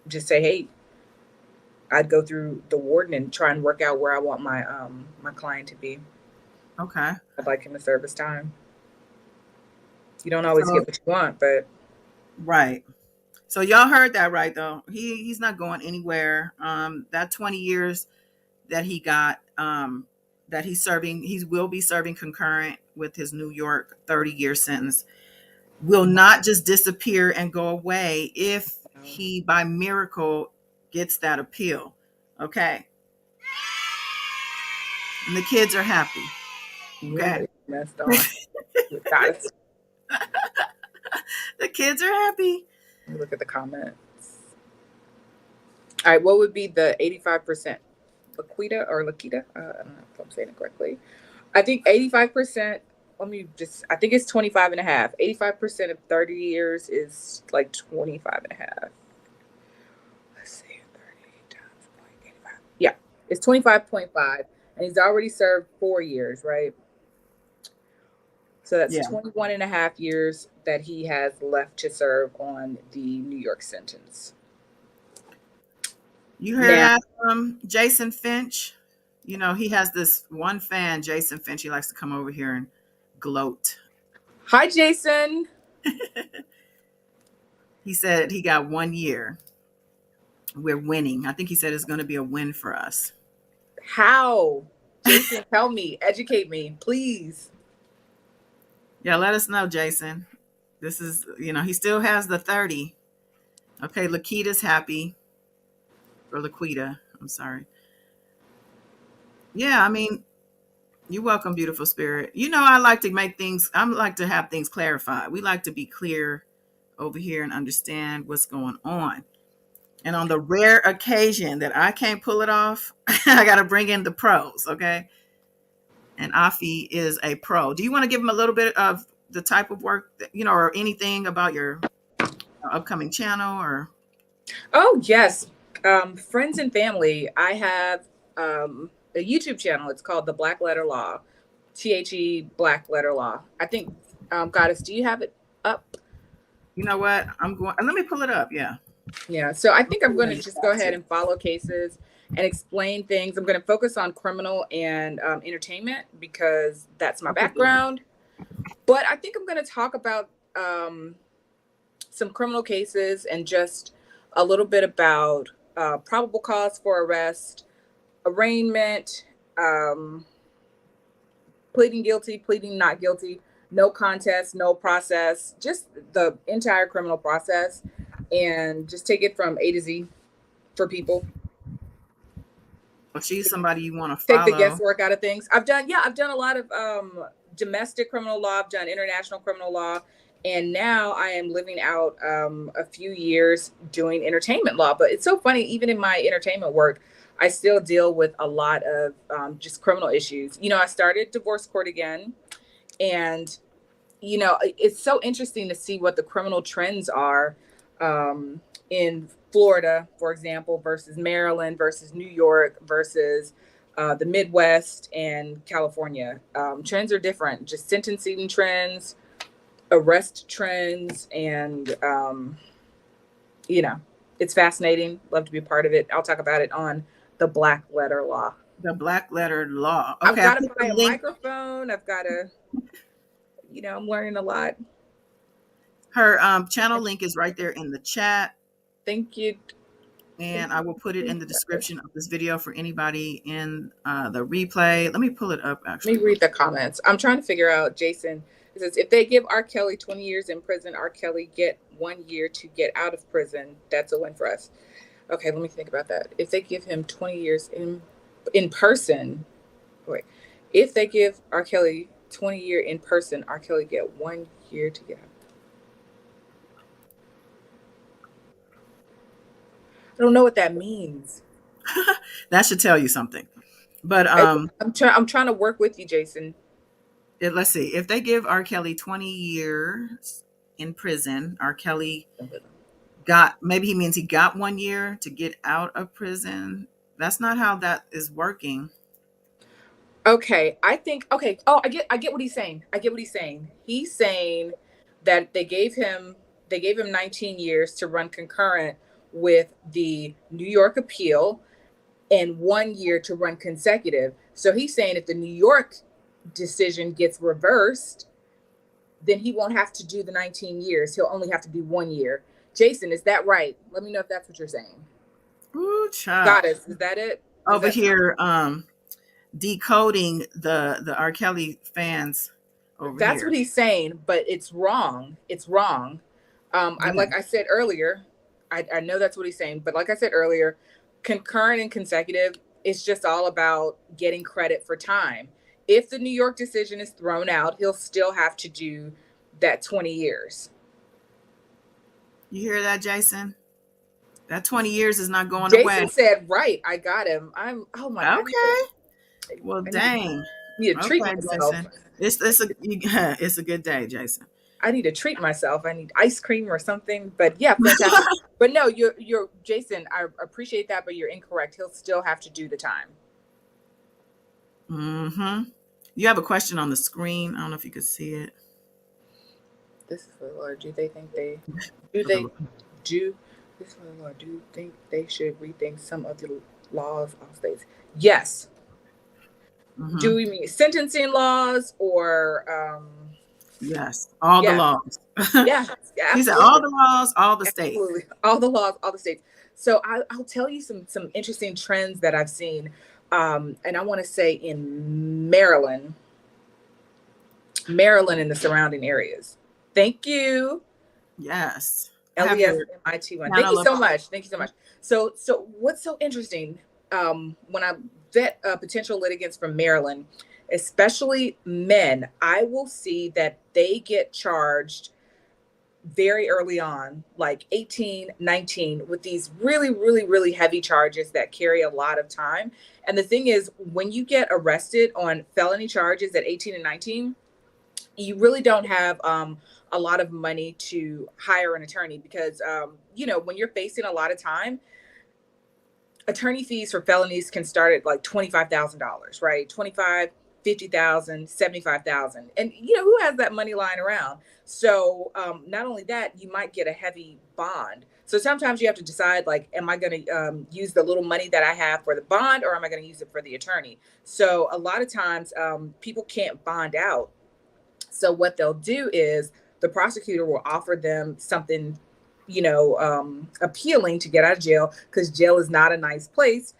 just say, hey, I'd go through the warden and try and work out where I want my my client to be.
Okay.
I'd like him to serve his time. You don't always get what you want, but
right. So y'all heard that right, though. He's not going anywhere. That 20 years that he got, that he's serving, he will be serving concurrent with his New York 30-year sentence, will not just disappear and go away if he by miracle gets that appeal. Okay. And the kids are happy. Okay.
Messed on.
The kids are happy.
Look at the comments. All right, what would be the 85%? Laquita or Lakita? I don't know if I'm saying it correctly. I think 85%, I think it's 25 and a half. 85% of 30 years is like 25 and a half. Let's see, 30 times 0.85. Yeah, it's 25.5. And he's already served 4 years, right? So that's 21 and a half years that he has left to serve on the New York sentence.
You heard that from Jason Finch? He has this one fan, Jason Finch. He likes to come over here and gloat.
Hi, Jason.
He said he got 1 year. We're winning. I think he said it's going to be a win for us.
How? Jason, tell me, educate me, please.
Yeah, let us know, Jason. This is, he still has the 30. Okay, Lakita's happy. Or Laquita, I'm sorry. Yeah, I mean, you're welcome, beautiful spirit. I like to have things clarified. We like to be clear over here and understand what's going on. And on the rare occasion that I can't pull it off, I got to bring in the pros, okay? And Afi is a pro. Do you want to give him a little bit of the type of work that, or anything about your upcoming channel or?
Oh, yes. Friends and family. I have a YouTube channel. It's called The Black Letter Law. THE Black Letter Law. I think, Goddess, do you have it up?
You know what? Let me pull it up. Yeah.
Yeah. So I think I'm going to just go ahead and follow cases and explain things. I'm going to focus on criminal and entertainment because that's my background. But I think I'm going to talk about some criminal cases and just a little bit about probable cause for arrest, arraignment, pleading guilty, pleading not guilty, no contest, no process, just the entire criminal process, and just take it from A to Z for people.
Well, she's somebody you want to
Take the
follow.
guesswork out of things. I've done a lot of domestic criminal law. I've done international criminal law, and now I am living out a few years doing entertainment law. But it's so funny, even in my entertainment work, I still deal with a lot of just criminal issues. You know, I started divorce court again, and you know, it's so interesting to see what the criminal trends are in Florida, for example, versus Maryland, versus New York, versus the Midwest and California. Trends are different, just sentencing trends, arrest trends, and, you know, it's fascinating. Love to be a part of it. I'll talk about it on the Black Letter Law.
The Black Letter Law. Okay,
I've got to buy a microphone. I've got to, you know, I'm learning a lot.
Her channel link is right there in the chat.
Thank you.
And I will put it in the description of this video for anybody in the replay. Let me pull it up, actually.
Let me read the comments. I'm trying to figure out, Jason. It says, if they give R. Kelly 20 years in prison, R. Kelly get 1 year to get out of prison. That's a win for us. Okay, let me think about that. If they give him 20 years in person, wait. If they give R. Kelly 20 year in person, R. Kelly get 1 year to get out. I don't know what that means.
That should tell you something. But
I'm trying to work with you, Jason.
Let's see. If they give R. Kelly 20 years in prison, R. Kelly maybe he means he got 1 year to get out of prison. That's not how that is working.
Okay, I think Oh, I get what he's saying. I get what he's saying. He's saying that they gave him 19 years to run concurrent with the New York appeal and 1 year to run consecutive. So he's saying if the New York decision gets reversed, then he won't have to do the 19 years. He'll only have to do 1 year. Jason, is that right? Let me know if that's what you're saying.
Ooh, child.
Goddess, is that it?
Over here, decoding the R. Kelly fans over
That's
here.
what he's saying, but it's wrong. It's wrong. Like I said earlier, I know that's what he's saying, but like I said earlier, concurrent and consecutive, it's just all about getting credit for time. If the New York decision is thrown out, he'll still have to do that 20 years.
You hear that, Jason? That 20 years is not going away.
Jason said, right, I got him. Oh my God.
Okay. Well, dang.
Need to treat myself.
It's a good day, Jason.
I need to treat myself. I need ice cream or something. But yeah, fantastic. But no, you're Jason. I appreciate that, but you're incorrect. He'll still have to do the time.
Mm-hmm. You have a question on the screen. I don't know if you could see it.
This is for the Lord. Do they think they should rethink some of the laws of states? Yes. Mm-hmm. Do we mean sentencing laws or
yes, all the laws.
Yeah,
he said all the laws, all the states.
Absolutely. All the laws, all the states. So I'll tell you some interesting trends that I've seen. And I want to say in Maryland and the surrounding areas. Thank you.
Yes.
LESMIT1. Thank you so much. Thank you so much. So what's so interesting, when I vet potential litigants from Maryland, especially men, I will see that they get charged very early on, like 18, 19, with these really, really, really heavy charges that carry a lot of time. And the thing is, when you get arrested on felony charges at 18 and 19, you really don't have a lot of money to hire an attorney because, when you're facing a lot of time, attorney fees for felonies can start at like $25,000, right? 25, 50,000, 75,000. And you know, who has that money lying around? So not only that, you might get a heavy bond. So sometimes you have to decide, like, am I going to use the little money that I have for the bond, or am I going to use it for the attorney? So a lot of times people can't bond out. So what they'll do is the prosecutor will offer them something, appealing to get out of jail, because jail is not a nice place.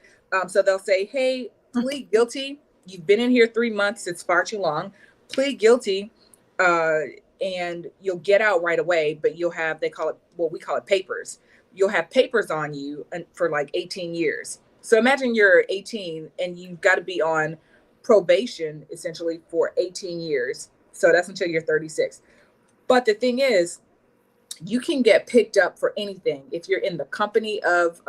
So they'll say, hey, plead guilty. You've been in here 3 months. It's far too long. Plead guilty, and you'll get out right away. But you'll have, we call it papers. You'll have papers on you for like 18 years. So imagine you're 18 and you've got to be on probation essentially for 18 years. So that's until you're 36. But the thing is, you can get picked up for anything if you're in the company of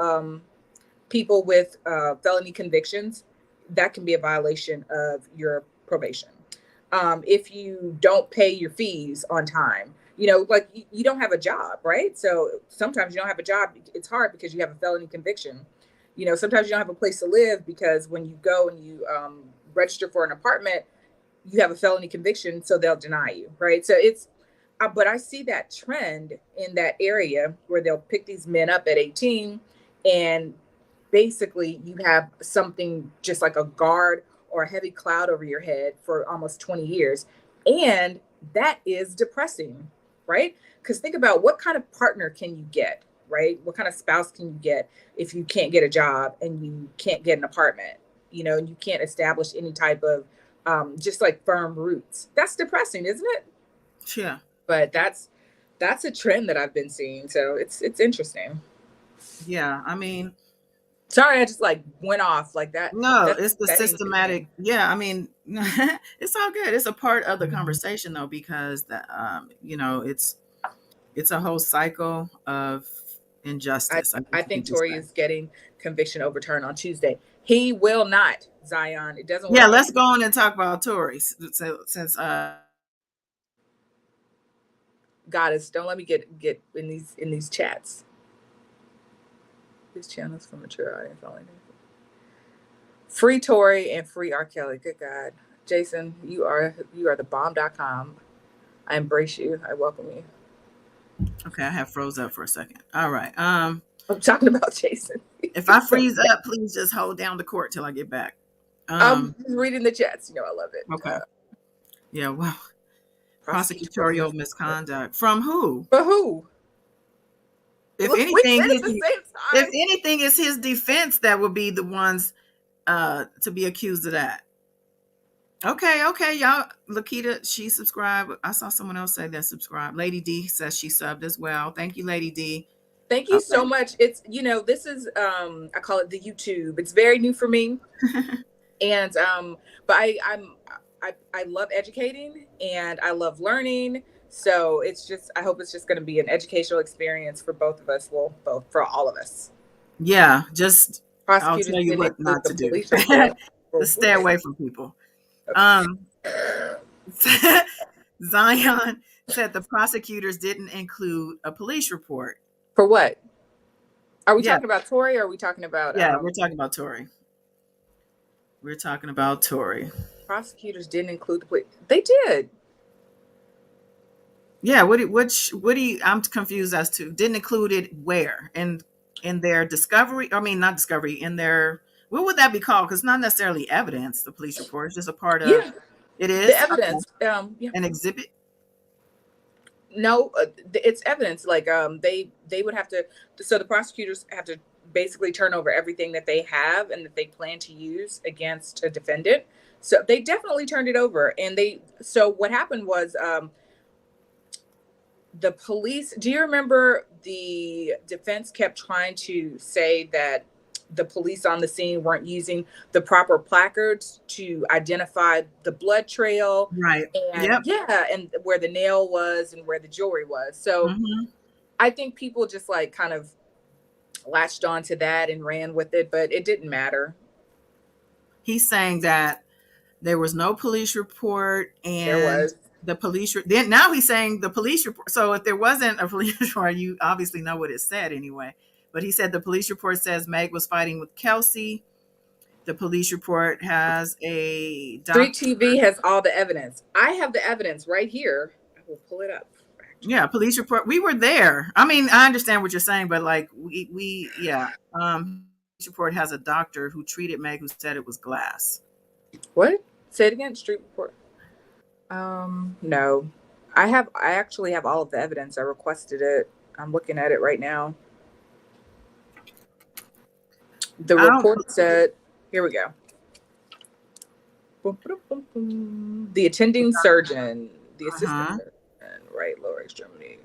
people with felony convictions. That can be a violation of your probation. If you don't pay your fees on time, like you don't have a job, right? So sometimes you don't have a job. It's hard because you have a felony conviction. Sometimes you don't have a place to live because when you go and you register for an apartment, you have a felony conviction, so they'll deny you, right? So but I see that trend in that area where they'll pick these men up at 18, and basically you have something just like a guard or a heavy cloud over your head for almost 20 years. And that is depressing, right? Because think about what kind of partner can you get, right? What kind of spouse can you get if you can't get a job and you can't get an apartment, and you can't establish any type of just like firm roots. That's depressing, isn't it?
Yeah.
But that's a trend that I've been seeing. So it's interesting.
Yeah. I mean,
sorry, I just like went off like that.
No, it's the systematic. Yeah. I mean, it's all good. It's a part of the conversation though, because it's a whole cycle of injustice.
I think Tory is getting conviction overturned on Tuesday. He will not, Zion. It doesn't work.
Yeah, let's go on and talk about Tory. Since
Goddess, don't let me get in these chats. This channel's for mature audience only. Free Tory and free R. Kelly. Good God. Jason, you are the bomb.com. I embrace you. I welcome you.
Okay, I have froze up for a second. All right.
I'm talking about Jason.
If I freeze up, please just hold down the court till I get back.
I'm reading the chats. I love it.
Okay. Yeah, well, prosecutorial misconduct. From who?
For who?
If anything, it's his defense that would be the ones to be accused of that. Okay, y'all. Lakita, she subscribed. I saw someone else say that subscribed. Lady D says she subbed as well. Thank you, Lady D.
Thank you so much. It's this is I call it the YouTube. It's very new for me, and but I love educating and I love learning. So I hope it's just going to be an educational experience for both of us. Well, for all of us.
Yeah, just I'll tell you what not to do. Just stay away from people. Okay. Zion said the prosecutors didn't include a police report.
For what? Are we talking about Tory, or are we talking about?
Yeah, we're talking about Tory. We're talking about Tory.
Prosecutors didn't include the police. They did.
Yeah, what do you? I'm confused as to didn't include it where in their discovery. I mean, not discovery. In their, what would that be called? Because not necessarily evidence. The police report is just a part of. Yeah, it is
the evidence.
Okay. An exhibit.
No, it's evidence. Like they would have to. So the prosecutors have to basically turn over everything that they have and that they plan to use against a defendant. So they definitely turned it over, and so what happened was the police. Do you remember the defense kept trying to say that the police on the scene weren't using the proper placards to identify the blood trail,
right?
And and where the nail was and where the jewelry was. So I think people just like kind of latched onto that and ran with it, but it didn't matter.
He's saying that there was no police report, and
there was.
The police then now he's saying the police report. So if there wasn't a police report, you obviously know what it said anyway. But he said the police report says Meg was fighting with Kelsey, The police report has a
Street
doctor.
TV has all the evidence. I have the evidence right here. I will pull it up.
Yeah, police report. We were there. I mean, I understand what you're saying, but like yeah. Police report has a doctor who treated Meg who said it was glass.
What? Say it again. Street report. No. I actually have all of the evidence. I requested it. I'm looking at it right now. The report said, here we go. Boom, boom, boom, boom. The attending surgeon, the assistant surgeon, right lower extremity.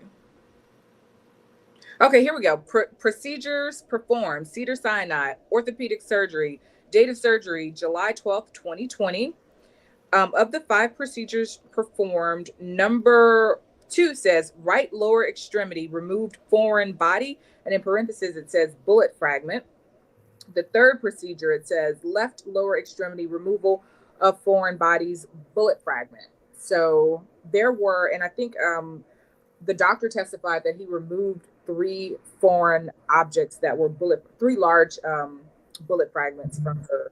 Okay, here we go. Procedures performed: Cedars-Sinai, orthopedic surgery, date of surgery, July 12th, 2020. Of the 5 procedures performed, number 2 says right lower extremity, removed foreign body, and in parentheses it says bullet fragment. The 3rd procedure, it says left lower extremity, removal of foreign bodies, bullet fragment. So there were, and I think the doctor testified that he removed 3 foreign objects that were 3 large bullet fragments from her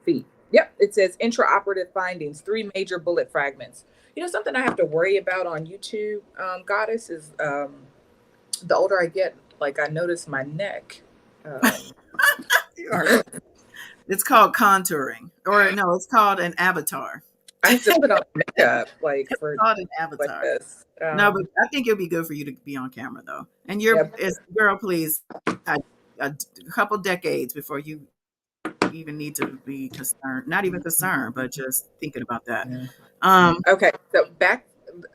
feet. Yep, it says intraoperative findings, 3 major bullet fragments. You know, something I have to worry about on YouTube, Goddess, is the older I get, like I notice my neck.
It's called contouring, or no, it's called an avatar.
I have to put on makeup, like
it's
for
called an avatar.
Like this.
No, but I think it'll be good for you to be on camera though. And you're, girl, please, a couple decades before you even need to be concerned. Not even concerned, but just thinking about that.
Okay,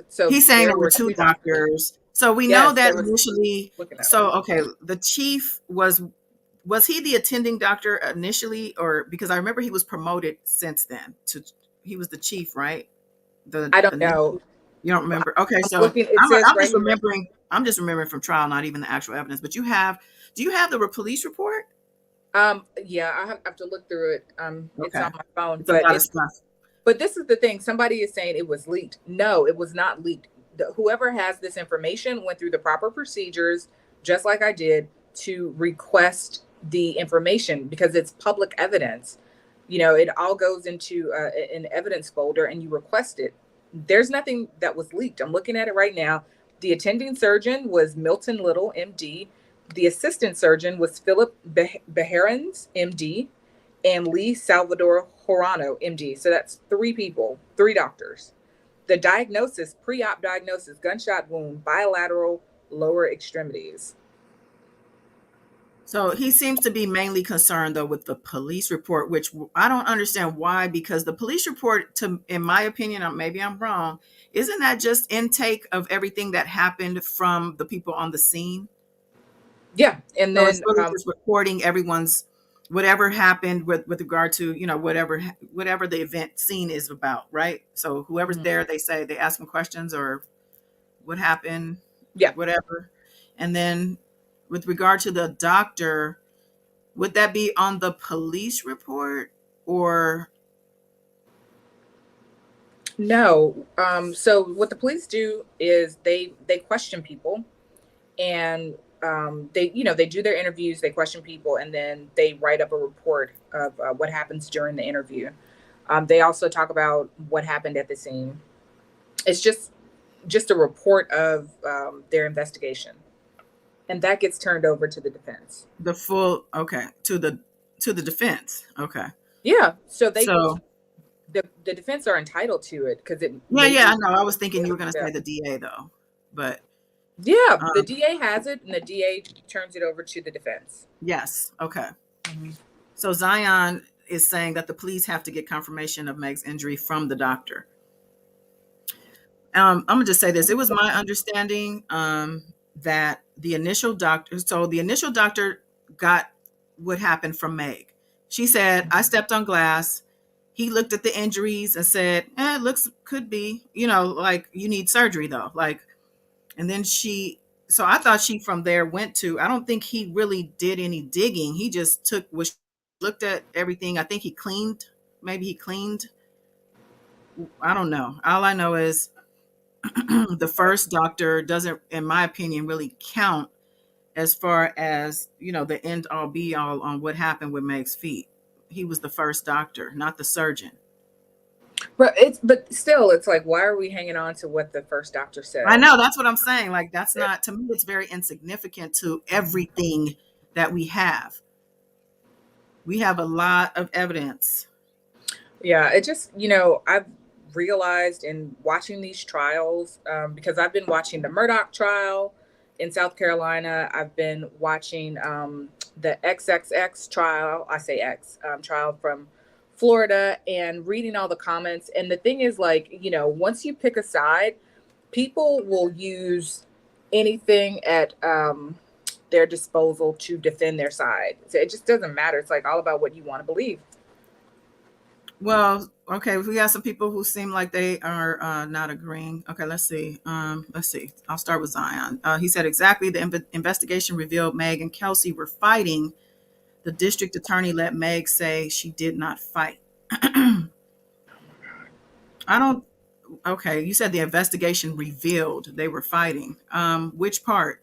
so
he's saying there were 2 doctors. So we know that initially. So okay, the chief was he the attending doctor initially, or because I remember he was promoted since then to he was the chief, right?
I don't know.
You don't remember? Okay, so I'm just remembering from trial, not even the actual evidence. But do you have the police report?
Yeah, I have to look through it. It's on my phone,
but
but this is the thing. Somebody is saying it was leaked. No, it was not leaked. Whoever has this information went through the proper procedures, just like I did, to request the information because it's public evidence. You know, it all goes into an evidence folder and you request it. There's nothing that was leaked. I'm looking at it right now. The attending surgeon was Milton Little, MD. The assistant surgeon was Philip Behrens, MD, and Lee Salvador Horano, MD. So that's 3 people, 3 doctors. The diagnosis, pre-op diagnosis, gunshot wound, bilateral lower extremities.
So he seems to be mainly concerned though with the police report, which I don't understand why, because the police report, in my opinion, maybe I'm wrong, isn't that just intake of everything that happened from the people on the scene?
Yeah, and then
it's really just recording everyone's whatever happened with regard to, you know, whatever the event scene is about, right? So whoever's there, they ask them questions or what happened, whatever, and then with regard to the doctor, would that be on the police report or
no? So what the police do is they question people, and they do their interviews, they question people, and then they write up a report of what happens during the interview. They also talk about what happened at the scene. It's just a report of their investigation. And that gets turned over to the defense.
To the defense. Okay.
Yeah. So the defense are entitled to it because it.
Yeah, I know. I was thinking you were going to say the DA though, but.
Yeah, the DA has it, and the DA turns it over to the defense.
Yes. Okay. So Zion is saying that the police have to get confirmation of Meg's injury from the doctor. I'm gonna just say this. It was my understanding that the initial doctor got what happened from Meg. She said, I stepped on glass. He looked at the injuries and said, it could be, you know, like you need surgery though. Like, and then so I thought she from there went to, I don't think he really did any digging. He just looked at everything. I think maybe he cleaned. I don't know. All I know is the first doctor doesn't, in my opinion, really count as far as, you know, the end all be all on what happened with Meg's feet. he was the first doctor, not the surgeon.
But still, it's like, why are we hanging on to what the first doctor said?
I know, that's what I'm saying. Like, that's not, to me, it's very insignificant to everything that we have. We have a lot of evidence.
Yeah, it just, I've realized in watching these trials, because I've been watching the Murdoch trial in South Carolina. I've been watching the XXX trial, I say X, trial from Florida, and reading all the comments. And the thing is, like, once you pick a side, people will use anything at their disposal to defend their side. So it just doesn't matter. It's like all about what you want to believe.
Well, okay, we got some people who seem like they are not agreeing. Okay, let's see. Let's see. I'll start with Zion. He said exactly the investigation revealed Meg and Kelsey were fighting. The district attorney let Meg say she did not fight. I don't. Okay, you said the investigation revealed they were fighting. Which part?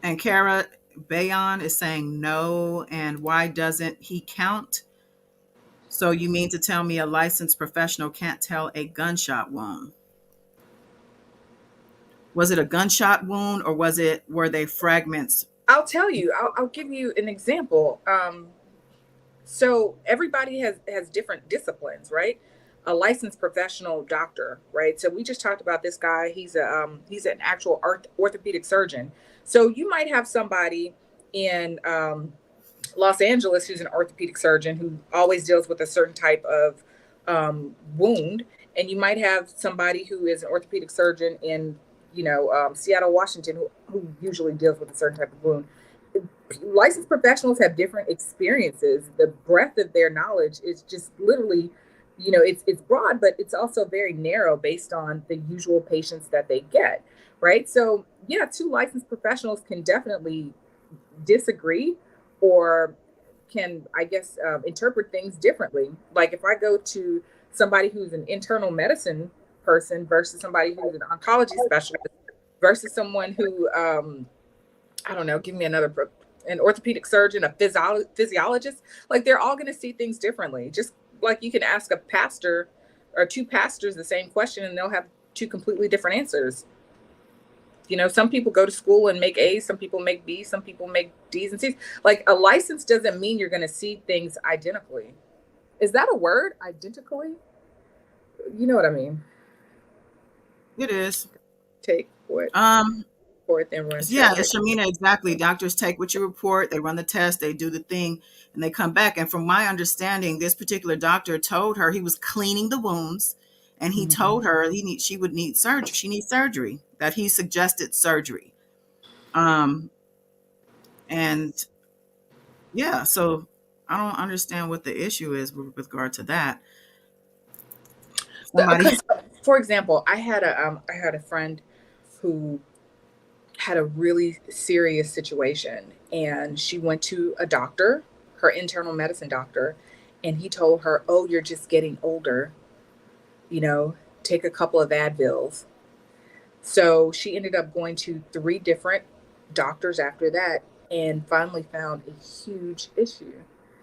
And Kara Bayon is saying no. And why doesn't he count? So you mean to tell me a licensed professional can't tell a gunshot wound? Was it a gunshot wound, or were they fragments?
I'll tell you. I'll give you an example. So everybody has different disciplines, right? A licensed professional doctor, right? So we just talked about this guy. He's an actual orthopedic surgeon. So you might have somebody in Los Angeles who's an orthopedic surgeon who always deals with a certain type of wound, and you might have somebody who is an orthopedic surgeon in Seattle, Washington, who usually deals with a certain type of wound. Licensed professionals have different experiences. The breadth of their knowledge is just literally, it's broad, but it's also very narrow based on the usual patients that they get, right? So yeah, two licensed professionals can definitely disagree, or can, I guess, interpret things differently. Like if I go to somebody who's an internal medicine person versus somebody who's an oncology specialist versus someone who, I don't know, give me an orthopedic surgeon, a physiologist, like they're all going to see things differently. Just like you can ask a pastor or two pastors the same question and they'll have two completely different answers. Some people go to school and make A's, some people make B's, some people make D's and C's. Like a license doesn't mean you're going to see things identically. Is that a word? Identically? You know what I mean?
It is.
Take what? Report, then run.
Yeah, Shamina, exactly. Doctors take what you report, they run the test, they do the thing, and they come back. And from my understanding, this particular doctor told her he was cleaning the wounds, and he told her she would need surgery. She needs surgery. That he suggested surgery. And yeah, so I don't understand what the issue is with regard to that.
For example, I had a friend who had a really serious situation, and she went to a doctor, her internal medicine doctor, and he told her, "Oh, you're just getting older. Take a couple of Advils." So she ended up going to 3 different doctors after that, and finally found a huge issue.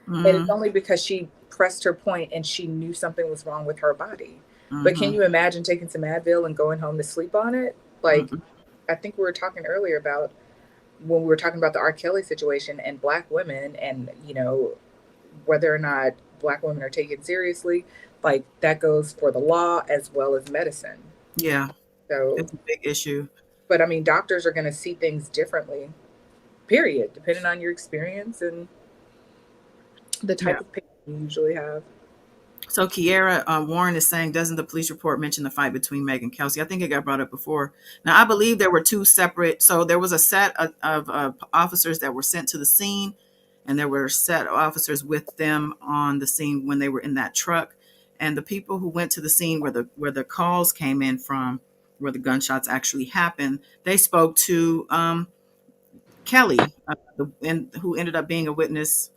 And it's only because she pressed her point and she knew something was wrong with her body. But can you imagine taking some Advil and going home to sleep on it? Like, I think we were talking earlier about when we were talking about the R. Kelly situation and Black women, and, whether or not Black women are taken seriously, like that goes for the law as well as medicine.
Yeah.
So
it's a big issue.
But I mean, doctors are going to see things differently, period, depending on your experience and the type of patient you usually have.
So Kiera Warren is saying, doesn't the police report mention the fight between Meg and Kelsey? I think it got brought up before. Now, I believe there were 2 separate. So there was a set of officers that were sent to the scene, and there were a set of officers with them on the scene when they were in that truck. And the people who went to the scene where the calls came in from, where the gunshots actually happened, they spoke to Kelly, who ended up being a witness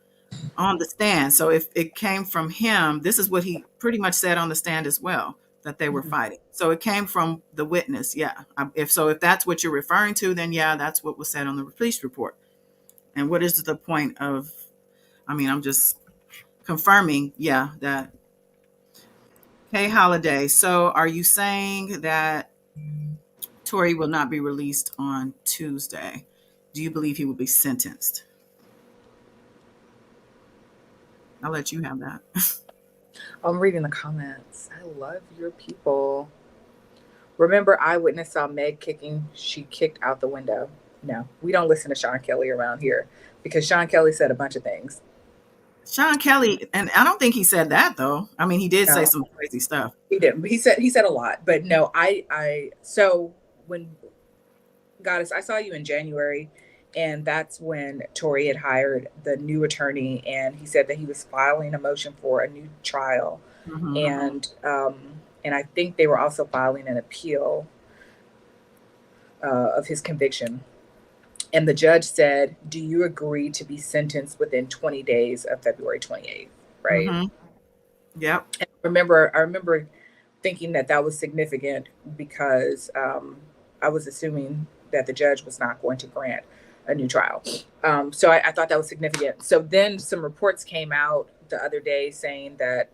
on the stand. So if it came from him, this is what he pretty much said on the stand as well, that they were fighting. So it came from the witness. Yeah. If that's what you're referring to, then yeah, that's what was said on the police report. And what is the point of I mean, I'm just confirming, yeah, that. Hey, Holiday. So are you saying that Tory will not be released on Tuesday? Do you believe he will be sentenced? I'll let you have that.
I'm reading the comments. I love your people. Remember, eyewitness saw Meg kicking. She kicked out the window. No, we don't listen to Sean Kelly around here because Sean Kelly said a bunch of things.
Sean Kelly, and I don't think he said that though. I mean, he did say
No,
some crazy stuff.
he didn't. He said a lot, but no, so when Goddess, I saw you in January, and that's when Tory had hired the new attorney, and he said that he was filing a motion for a new trial,
Mhm.
and I think they were also filing an appeal of his conviction. And the judge said, "Do you agree to be sentenced within 20 days of February 28th?" Right.
Mhm. Yep.
And I remember thinking that that was significant because I was assuming that the judge was not going to grant a new trial. So I thought that was significant. So then some reports came out the other day saying that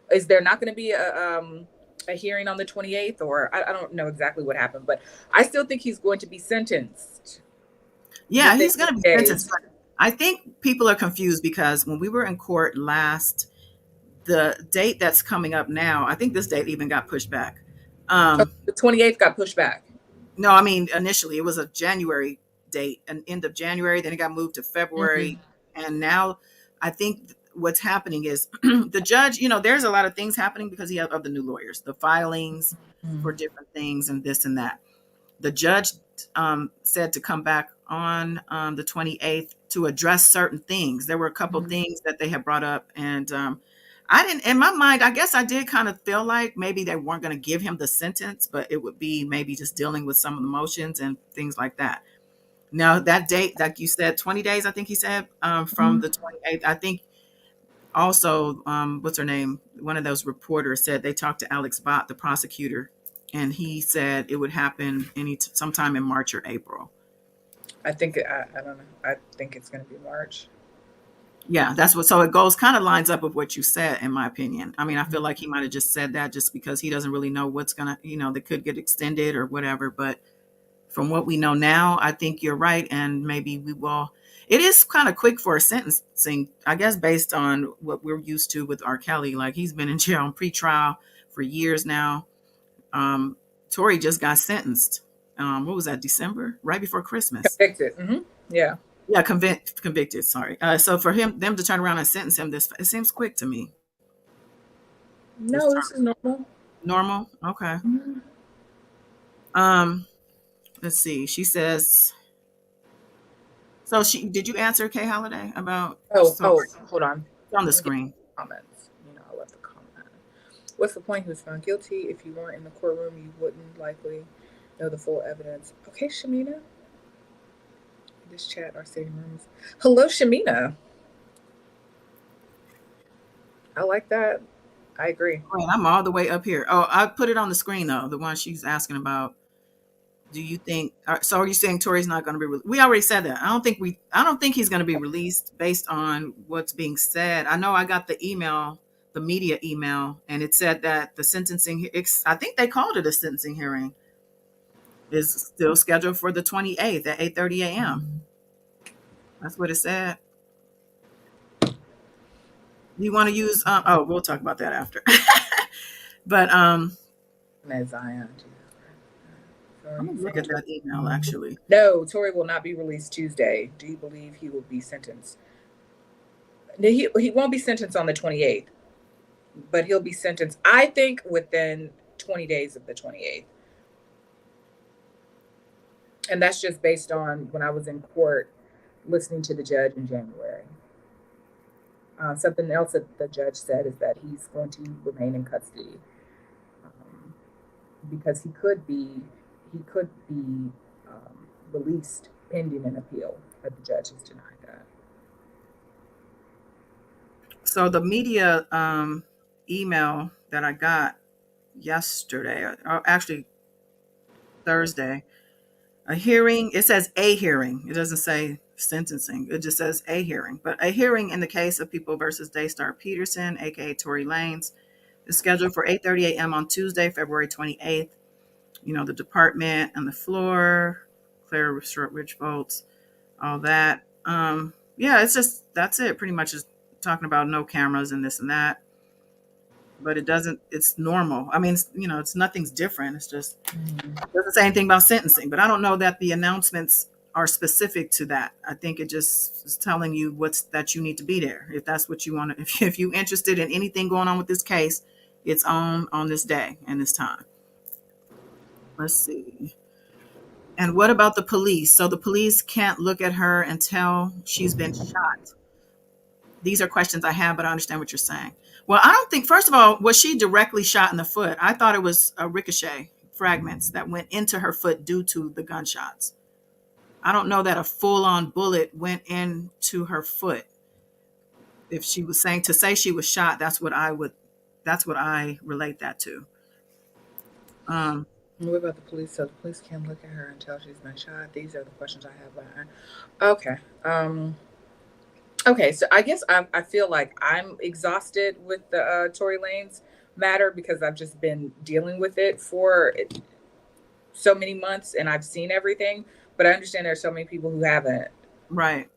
is there not going to be a hearing on the 28th, or I don't know exactly what happened, but I still think he's going to be sentenced
Yeah,
within
he's going to be sentenced.
days.
But I think people are confused because when we were in court last, the date that's coming up now, I think this date even got pushed back.
The 28th got pushed back.
No, I mean, initially it was a January date, an end of January, then it got moved to February. And now I think what's happening is the judge, there's a lot of things happening because he has of the new lawyers, the filings for different things and this and that. The judge said to come back on the 28th to address certain things. There were a couple things that they had brought up, and I didn't, in my mind, I guess I did kind of feel like maybe they weren't going to give him the sentence, but it would be maybe just dealing with some of the motions and things like that. Now, that date, like you said, 20 days, I think he said, from the 28th. I think also, what's her name? One of those reporters said they talked to Alex Bott, the prosecutor, and he said it would happen sometime in March or April.
I think I don't know. I think it's going to be March.
Yeah, so it kind of lines up with what you said, in my opinion. I mean, I feel like he might have just said that just because he doesn't really know what's gonna, that could get extended or whatever. But from what we know now, I think you're right, and maybe we will. It is kind of quick for a sentencing, I guess, based on what we're used to with R. Kelly. Like, he's been in jail on pretrial for years now. Tory just got sentenced. What was that, December? Right before Christmas.
Convicted. Yeah.
Yeah, convicted. Sorry. So for them to turn around and sentence him, it seems quick to me.
No, this is normal.
Normal. Okay. Let's see. She says. So did you answer Kay Holiday about?
Oh, hold on.
It's on the screen.
Comments. I love the comment. What's the point? He was found guilty. If you weren't in the courtroom, you wouldn't likely know the full evidence. Okay, Shamina. This chat, our sitting rooms. Hello, Shamina. I like that. I agree.
Wait, I'm all the way up here. Oh, I put it on the screen though. The one she's asking about. Do you think? So are you saying Tory's not going to be? We already said that. I don't think he's going to be released based on what's being said. I know I got the email, the media email, and it said that the sentencing. I think they called it a sentencing hearing. Is still scheduled for the 28th at 8:30 a.m. That's what it said. You want to use? We'll talk about that after. But
Zion.
I'm gonna look at that email actually.
No, Tory will not be released Tuesday. Do you believe he will be sentenced? He won't be sentenced on the 28th, but he'll be sentenced, I think, within 20 days of the 28th. And that's just based on when I was in court listening to the judge in January. Something else that the judge said is that he's going to remain in custody because he could be released pending an appeal, but the judge has denied that.
So the media email that I got yesterday, or actually Thursday, a hearing. It says a hearing. It doesn't say sentencing. It just says a hearing. But a hearing in the case of People versus Daystar Peterson, aka Tory Lanez, is scheduled for 8:30 a.m. on Tuesday, February 28th. You know, the department and the floor, Claire Shortridge votes, all that. Yeah, it's just that's it. Pretty much is talking about no cameras and this and that. But it doesn't. It's normal. I mean, it's nothing's different. It's just it doesn't say anything about sentencing. But I don't know that the announcements are specific to that. I think it just is telling you what's that you need to be there if that's what you want to. If you're interested in anything going on with this case, it's on this day and this time. Let's see. And what about the police? So the police can't look at her until she's been shot. These are questions I have, but I understand what you're saying. Well, I don't think, first of all, was she directly shot in the foot? I thought it was a ricochet fragments that went into her foot due to the gunshots. I don't know that a full-on bullet went into her foot. If she was saying to say she was shot, that's what I relate that to.
What about the police? So the police can't look at her until she's been shot. These are the questions I have. Okay. Okay, so I guess I feel like I'm exhausted with the Tory Lanez matter because I've just been dealing with it for so many months and I've seen everything. But I understand there are so many people who haven't.
Right.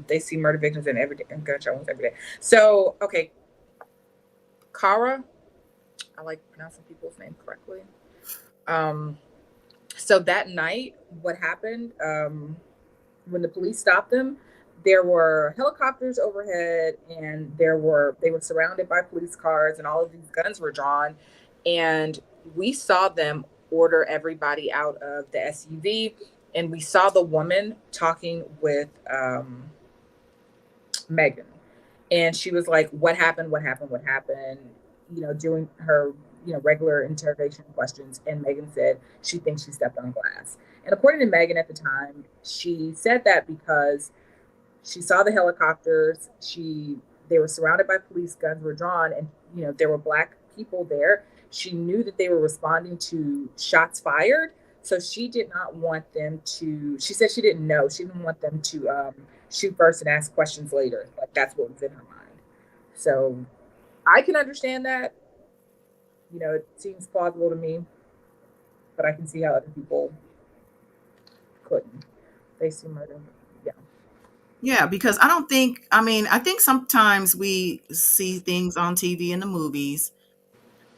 They see murder victims and gunshot wounds every day. So, okay. Kara, I like pronouncing people's name correctly. So that night, what happened, when the police stopped them, there were helicopters overhead and they were surrounded by police cars and all of these guns were drawn. And we saw them order everybody out of the SUV. And we saw the woman talking with Megan. And she was like, what happened? What happened? What happened? Doing her, regular interrogation questions. And Megan said she thinks she stepped on glass. And according to Megan at the time, she said that because she saw the helicopters. They were surrounded by police, guns were drawn, and there were Black people there. She knew that they were responding to shots fired. So she did not want them to, she said she didn't know. She didn't want them to shoot first and ask questions later. Like that's what was in her mind. So I can understand that. It seems plausible to me, but I can see how other people couldn't. They see murder. Yeah.
Yeah, because I think sometimes we see things on TV and the movies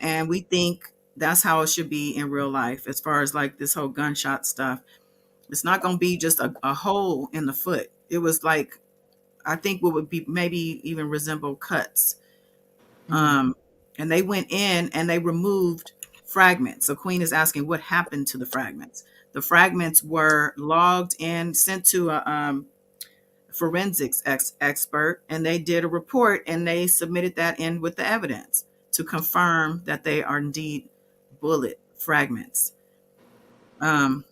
and we think that's how it should be in real life as far as like this whole gunshot stuff. It's not going to be just a hole in the foot. It was like, I think what would be maybe even resemble cuts. And they went in and they removed fragments. So Queen is asking what happened to the fragments. The fragments were logged in, sent to a forensics expert, and they did a report and they submitted that in with the evidence to confirm that they are indeed bullet fragments. Zion,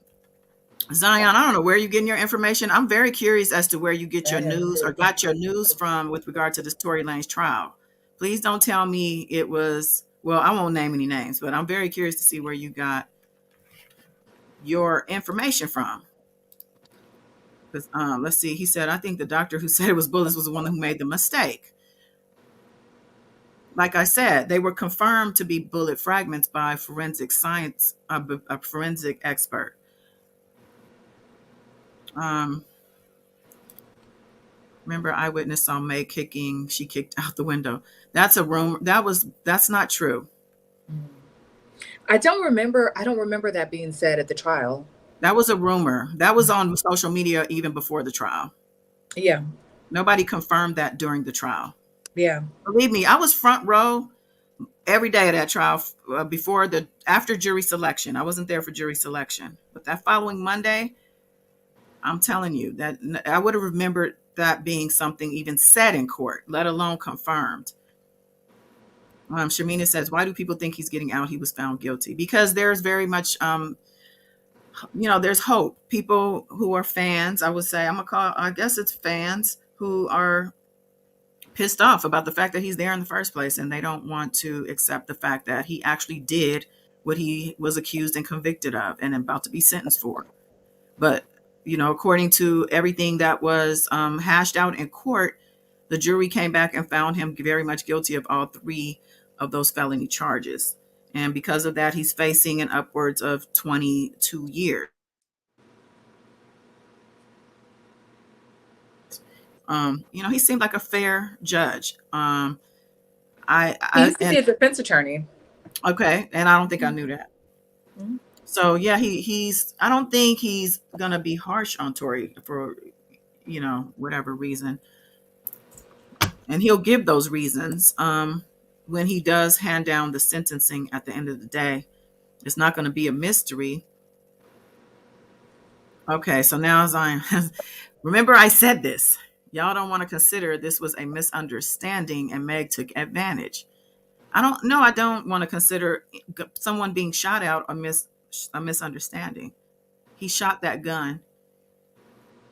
I don't know where you're getting your information. I'm very curious as to where you get your news or got your news from with regard to this Tory Lanez trial. Please don't tell me it was, well, I won't name any names, but I'm very curious to see where you got your information from. Because let's see, he said, I think the doctor who said it was bullets was the one who made the mistake. Like I said, they were confirmed to be bullet fragments by forensic science, a forensic expert. Remember, eyewitness saw May kicking. She kicked out the window. That's a rumor. That's not true.
I don't remember that being said at the trial.
That was a rumor. That was on social media even before the trial.
Yeah.
Nobody confirmed that during the trial.
Yeah.
Believe me, I was front row every day of that trial after jury selection. I wasn't there for jury selection, but that following Monday, I'm telling you that I would have remembered that being something even said in court, let alone confirmed. Shamina says, why do people think he's getting out? He was found guilty. Because there's very much, there's hope. People who are fans, I would say, I guess it's fans who are pissed off about the fact that he's there in the first place. And they don't want to accept the fact that he actually did what he was accused and convicted of and about to be sentenced for. But according to everything that was hashed out in court, the jury came back and found him very much guilty of all 3 of those felony charges. And because of that, he's facing an upwards of 22 years. He seemed like a fair judge.
He used to be a defense attorney.
Okay, and I don't think I knew that.
Mhm.
So yeah, I don't think he's gonna be harsh on Tory for whatever reason, and he'll give those reasons when he does hand down the sentencing at the end of the day. It's not going to be a mystery. Okay, so now Zion, remember I said this. Y'all don't want to consider this was a misunderstanding and Meg took advantage. I don't want to consider someone being shot out a misunderstanding. He shot that gun.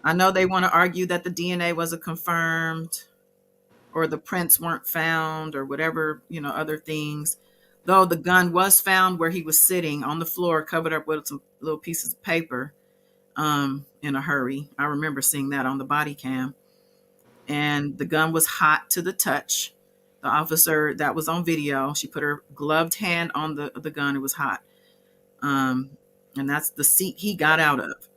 I know they want to argue that the DNA wasn't confirmed or the prints weren't found or whatever, other things. Though the gun was found where he was sitting on the floor, covered up with some little pieces of paper in a hurry. I remember seeing that on the body cam. And the gun was hot to the touch. The officer that was on video, she put her gloved hand on the gun. It was hot. And that's the seat he got out of.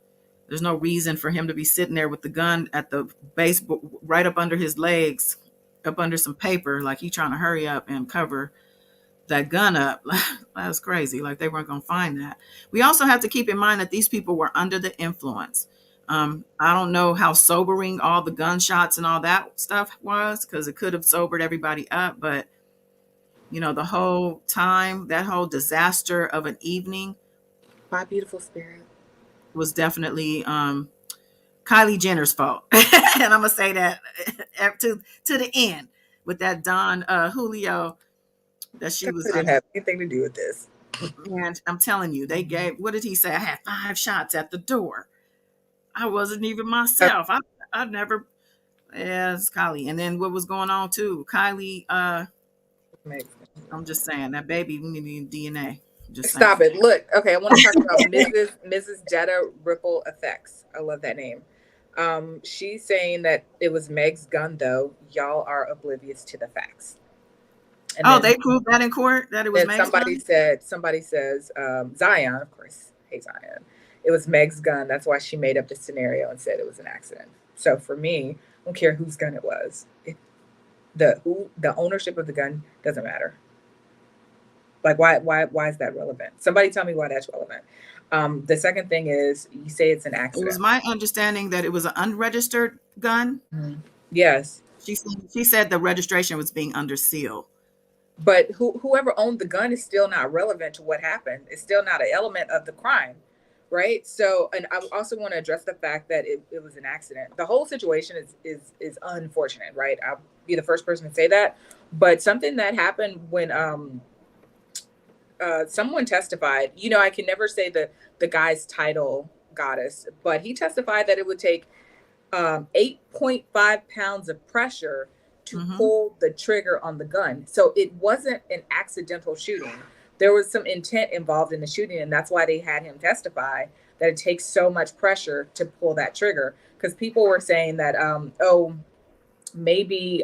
There's no reason for him to be sitting there with the gun at the base, right up under his legs, up under some paper, like he trying to hurry up and cover that gun up. That's crazy. Like they weren't going to find that. We also have to keep in mind that these people were under the influence. I don't know how sobering all the gunshots and all that stuff was, because it could have sobered everybody up. But, the whole time, that whole disaster of an evening.
My beautiful spirit.
Was definitely Kylie Jenner's fault. And I'm going to say that to the end with that Don Julio that she was.
Didn't have anything to do with this.
And I'm telling you, they gave, what did he say? I had 5 shots at the door. I wasn't even myself. I never, it's Kylie. And then what was going on too? Kylie, I'm just saying that baby, we need DNA. Just
stop it. Look, okay, I want to talk about Mrs. Jetta Ripple Effects. I love that name. She's saying that it was Meg's gun, though. Y'all are oblivious to the facts.
And they proved that in court that it was Meg's gun?
Somebody says, Zion, of course, hey Zion, it was Meg's gun. That's why she made up the scenario and said it was an accident. So for me, I don't care whose gun it was. The ownership of the gun doesn't matter. Like, why is that relevant? Somebody tell me why that's relevant. The second thing is, you say it's an accident.
It was my understanding that it was an unregistered gun.
Mm-hmm. Yes.
She said the registration was being under seal.
But whoever owned the gun is still not relevant to what happened. It's still not an element of the crime, right? So, and I also want to address the fact that it was an accident. The whole situation is unfortunate, right? I'll be the first person to say that. But something that happened when someone testified, I can never say the guy's title, Goddess, but he testified that it would take 8.5 pounds of pressure to pull the trigger on the gun. So it wasn't an accidental shooting. There was some intent involved in the shooting, and that's why they had him testify that it takes so much pressure to pull that trigger. Because people were saying that, maybe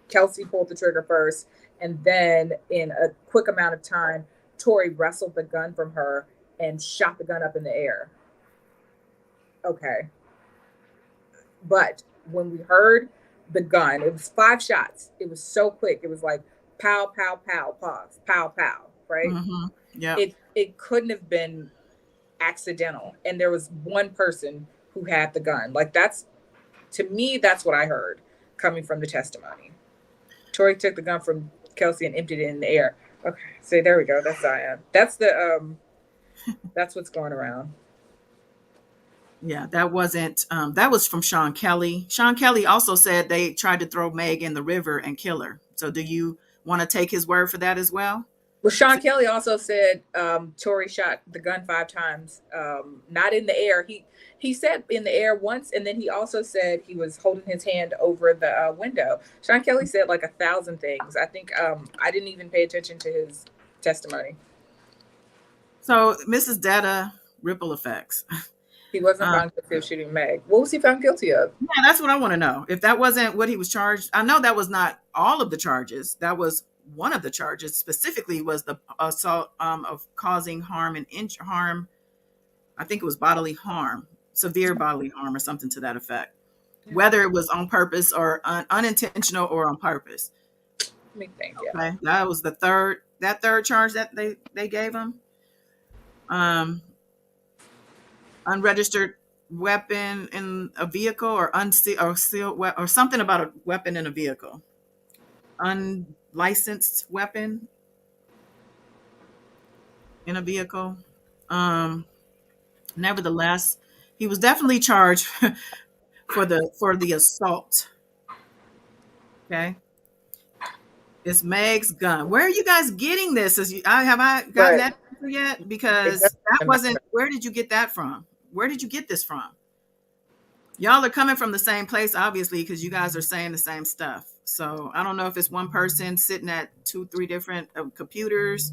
Kelsey pulled the trigger first, and then in a quick amount of time, Tory wrestled the gun from her and shot the gun up in the air. Okay. But when we heard the gun, it was 5 shots. It was so quick. It was like pow, pow, pow, pause, pow, pow, right?
Mm-hmm. Yeah.
It couldn't have been accidental. And there was one person who had the gun. Like, to me, that's what I heard coming from the testimony. Tory took the gun from Kelsey and emptied it in the air. Okay, so there we go. That's Zion. That's that's what's going around.
Yeah, that wasn't, that was from Sean Kelly. Sean Kelly also said they tried to throw Meg in the river and kill her. So do you want to take his word for that as well?
Well, Sean Kelly also said Tory shot the gun 5 times, not in the air. He said in the air once, and then he also said he was holding his hand over the window. Sean Kelly said like 1,000 things. I think I didn't even pay attention to his testimony.
So Mrs. Data Ripple Effects.
He wasn't found guilty of shooting Meg. What was he found guilty of?
Yeah, that's what I want to know. If that wasn't what he was charged, I know that was not all of the charges. That was one of the charges. Specifically, was the assault of causing harm and harm. I think it was bodily harm, severe bodily harm, or something to that effect. Whether it was on purpose or unintentional or on purpose.
Let me think.
Okay, that was the third charge that they gave him. Unregistered weapon in a vehicle, or sealed or something about a weapon in a vehicle. Unlicensed weapon in a vehicle. Nevertheless, he was definitely charged for the assault. Okay. It's Meg's gun. Where are you guys getting this? Have I gotten that yet? Because that wasn't. Where did you get that from? Where did you get this from? Y'all are coming from the same place, obviously, because you guys are saying the same stuff. So I don't know if it's one person sitting at 2-3 different computers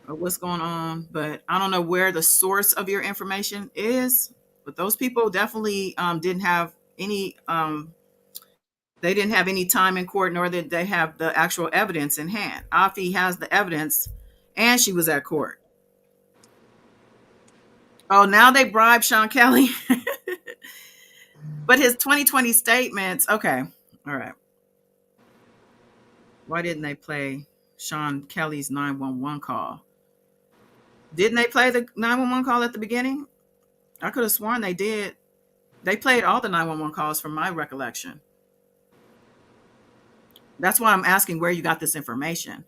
or what's going on, but I don't know where the source of your information is. But those people definitely didn't have any. They didn't have any time in court, nor did they have the actual evidence in hand. Afi has the evidence, and she was at court. Oh, now they bribed Sean Kelly. But his 2020 statements, okay, all right. Why didn't they play Sean Kelly's 911 call? Didn't they play the 911 call at the beginning? I could have sworn they did. They played all the 911 calls from my recollection. That's why I'm asking where you got this information.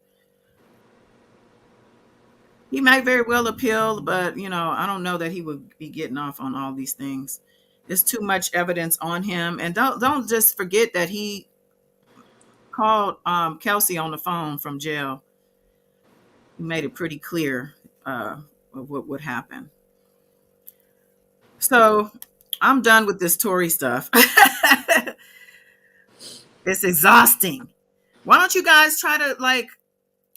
He might very well appeal, but I don't know that he would be getting off on all these things. There's too much evidence on him, and don't just forget that he called Kelsey on the phone from jail. He made it pretty clear of what would happen. So I'm done with this Tory stuff. It's exhausting. Why don't you guys try to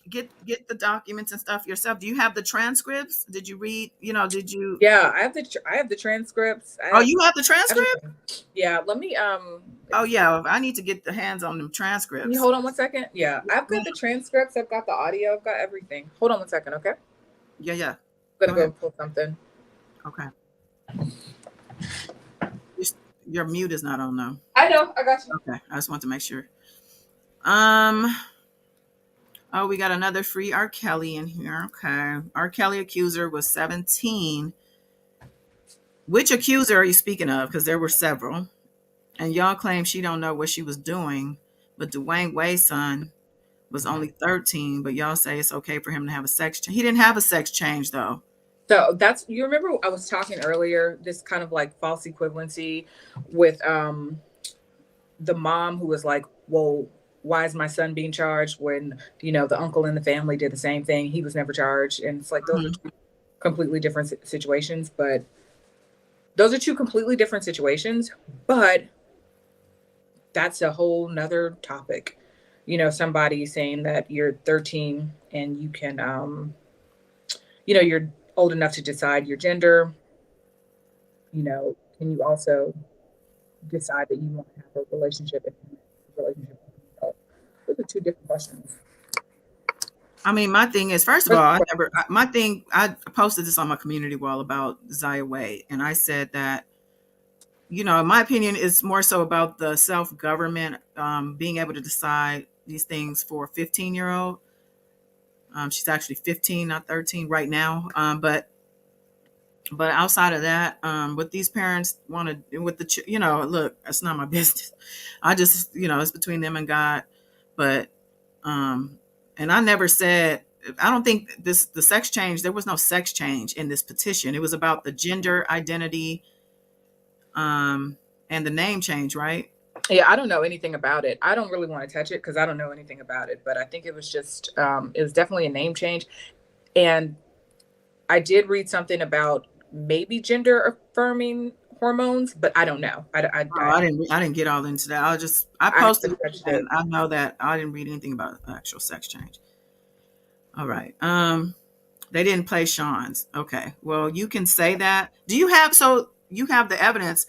get the documents and stuff yourself? Do you have the transcripts? Did you read? Did you?
Yeah, I have the transcripts.
You have the transcript?
Yeah. Let me.
Oh yeah, I need to get the hands on them transcripts.
Can you hold on 1 second? Yeah, I've got the transcripts. I've got the audio. I've got everything. Hold on 1 second, okay?
Yeah.
I'm gonna go and pull something.
Okay. Your mute is not on though.
I know. I got you.
Okay. I just want to make sure. Oh, we got another free R. Kelly in here. Okay. R. Kelly accuser was 17. Which accuser are you speaking of? Because there were several. And y'all claim she don't know what she was doing. But Dwayne Wade's son was only 13. But y'all say it's okay for him to have a sex change. He didn't have a sex change, though.
So you remember I was talking earlier, this kind of like false equivalency with the mom who was like, well, why is my son being charged when, the uncle in the family did the same thing? He was never charged. And it's like, those are two completely different situations, but that's a whole nother topic. Somebody saying that you're 13 and you can, you're old enough to decide your gender. Can you also decide that you want to have a relationship? Those are two different questions.
I mean, my thing is, first of all, I posted this on my community wall about Zaya Wade, and I said that, in my opinion, it's more so about the self-government being able to decide these things for a 15-year-old. She's actually 15, not 13 right now. But outside of that, what these parents want to do with look, that's not my business. I just, it's between them and God. But, and I never said, I don't think the sex change, there was no sex change in this petition. It was about the gender identity, and the name change, right?
Yeah, I don't know anything about it. I don't really want to touch it because I don't know anything about it. But I think it was just, it was definitely a name change. And I did read something about maybe gender affirming hormones, but I don't know. I
didn't get all into that. I posted it, and I know that I didn't read anything about actual sex change. All right. They didn't play Sean's. Okay. Well, you can say that. Do you have, so you have the evidence,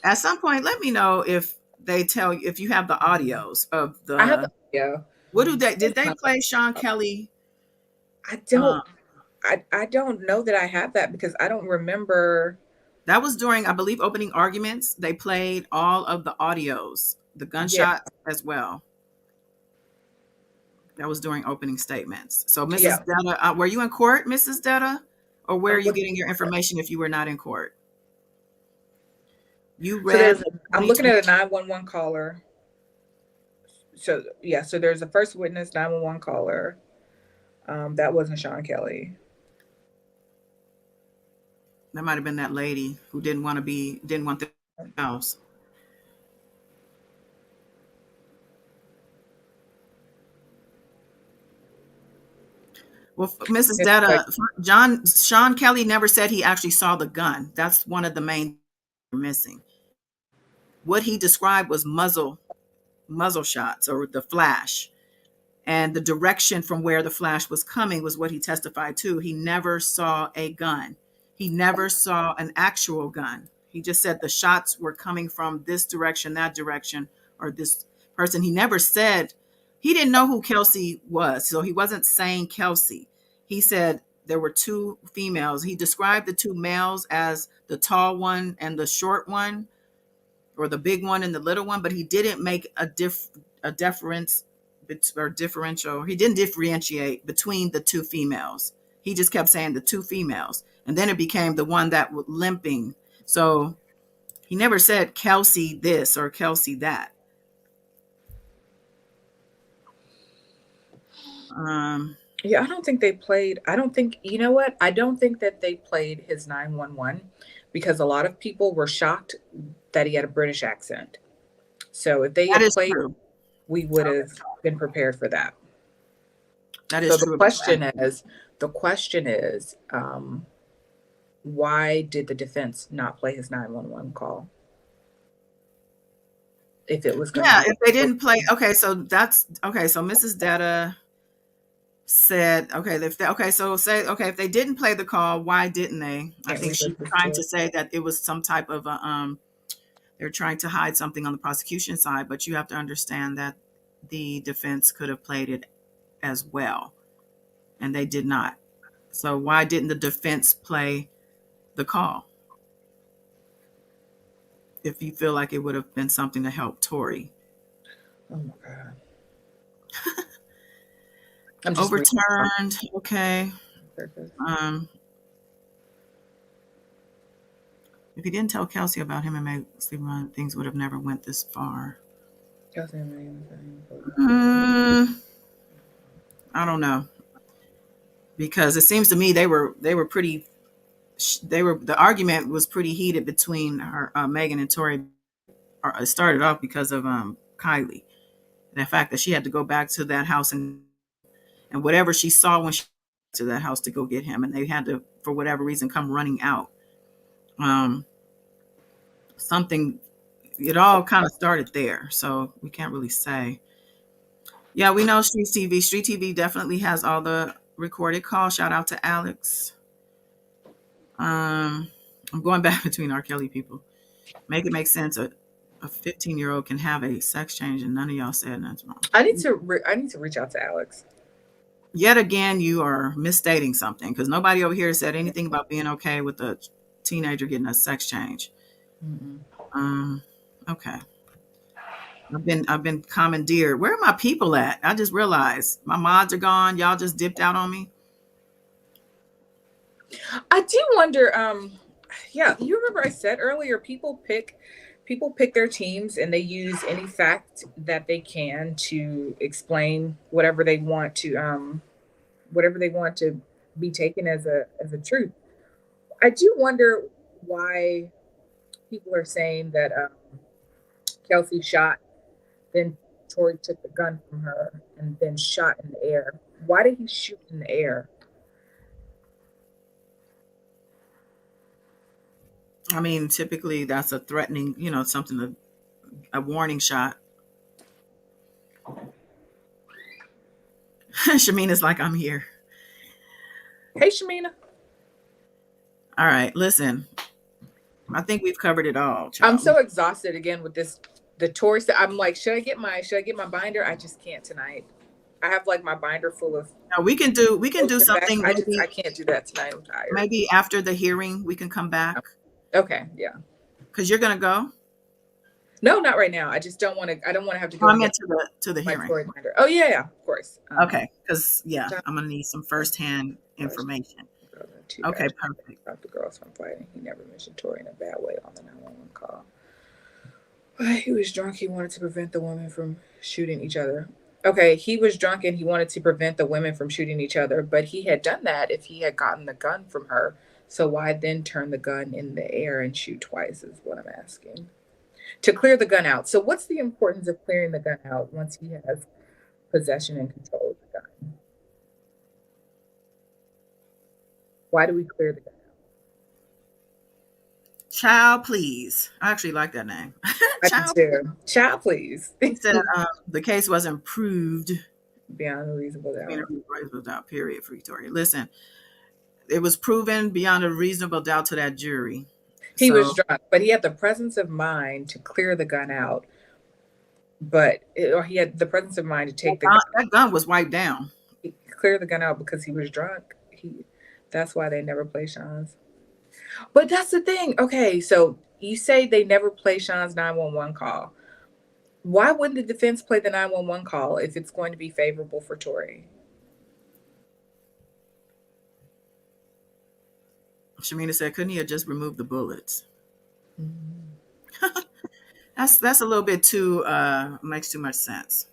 at some point, let me know if they tell you, if you have the audios of
I have
the,
yeah.
what did they play Sean Kelly?
I don't I don't know that I have that because I don't remember.
That was during, I believe, opening arguments. They played all of the audios, the
Yeah,
gunshots as well. That was during opening statements. So,
yeah.
Mrs. Detta, were you in court, Mrs. Detta? Or where are
I'm
you
looking.
getting your information if you were not in court? You
So
read
I'm looking
2020.
at a 911 caller. So yeah, so there's a first witness 911 caller. That wasn't Sean Kelly.
That might have been that lady who didn't want the house. Well, Mrs.
It's like,
Detta, Sean Kelly never said he actually saw the gun. That's one of the main missing. What he described was muzzle shots or the flash. And the direction from where the flash was coming was what he testified to. He never saw a gun. He never saw an actual gun. He just said the shots were coming from this direction, that direction, or this person. He never said, he didn't know who Kelsey was. So he wasn't saying Kelsey. He said there were two females. He described the two males as the tall one and the short one, or the big one and the little one, but he didn't make a difference or differential. He didn't differentiate between the two females. He just kept saying the two females. And then it became the one that was limping. So he never said Kelsey this or Kelsey that.
yeah, I don't think they played. I don't think, you know what? I don't think that they played his 911 because a lot of people were shocked that he had a British accent. So if they
That
had
is
played,
true.
we would have been prepared for that.
That
So
is
the
true.
question is, why did the defense not play his 911 call? If it was going
Yeah,
to
if they didn't play, okay, so that's okay. So Mrs. Detta said, okay, if they didn't play the call, why didn't they? I
can't
think she's
re-listen
trying
to
to
it.
say that it was some type of a they're trying to hide something on the prosecution side, but you have to understand that the defense could have played it as well, and they did not. So why didn't the defense play the call? If you feel like it would have been something to help Tory.
Oh my God. I'm just
Overturned. Okay. If he didn't tell Kelsey about him and Meg sleeping around, things would have never went this far. I don't know, because it seems to me they were pretty. The argument was pretty heated between her, Megan and Tory. It started off because of Kylie, and the fact that she had to go back to that house and whatever she saw when she went to that house to go get him, and they had to, for whatever reason, come running out. Something, it all kind of started there, so we can't really say. Yeah, we know Street TV. Street TV definitely has all the recorded calls. Shout out to Alex. I'm going back between R. Kelly people. Make it make sense. A 15-year-old can have a sex change, and none of y'all said nothing wrong.
I need to reach out to Alex.
Yet again, you are misstating something, because nobody over here said anything about being okay with a teenager getting a sex change. Okay. I've been commandeered. Where are my people at? I just realized my mods are gone. Y'all just dipped out on me.
I do wonder, yeah, you remember I said earlier, people pick their teams and they use any fact that they can to explain whatever they want to be taken as a truth. I do wonder why people are saying that Kelsey shot, then Tory took the gun from her and then shot in the air. Why did he shoot in the air?
I mean, typically that's a threatening, something, a warning shot. Shamina's like, I'm here.
Hey, Shamina.
All right, listen. I think we've covered it all.
I'm
Child.
so exhausted again with this. The Tory stuff. I'm like, should I get my binder? I just can't tonight. I have like my binder full of.
No, we can do something.
I can't do that tonight. I'm tired.
Maybe after the hearing we can come back.
Okay, yeah.
Because you're gonna go.
No, not right now. I just don't want to. I don't want to have to go.
I meant to the hearing.
Tory binder. Oh yeah, of course.
Okay, because I'm gonna need some firsthand information. Okay, perfect.
Stop the girls from fighting. He never mentioned Tory in a bad way on the 911 call. He was drunk. He wanted to prevent the women from shooting each other. Okay, he was drunk and he wanted to prevent the women from shooting each other, but he had done that if he had gotten the gun from her. So why then turn the gun in the air and shoot twice is what I'm asking. To clear the gun out. So what's the importance of clearing the gun out once he has possession and control of the gun? Why do we clear the gun out?
Child, please. I actually like that name.
Child, please.
He said the case wasn't proved
beyond a reasonable
doubt. Period. For Victoria. Listen, it was proven beyond a reasonable doubt to that jury.
He was drunk, but he had the presence of mind to clear the gun out. Or he had the presence of mind to take the gun.
That gun was wiped down.
He cleared the gun out because he was drunk. That's why they never play Sean's. But that's the thing. Okay, so you say they never play Sean's 911 call. Why wouldn't the defense play the 911 call if it's going to be favorable for Tory?
Shamina said, couldn't he have just removed the bullets? Mm-hmm. That's a little bit too, makes too much sense.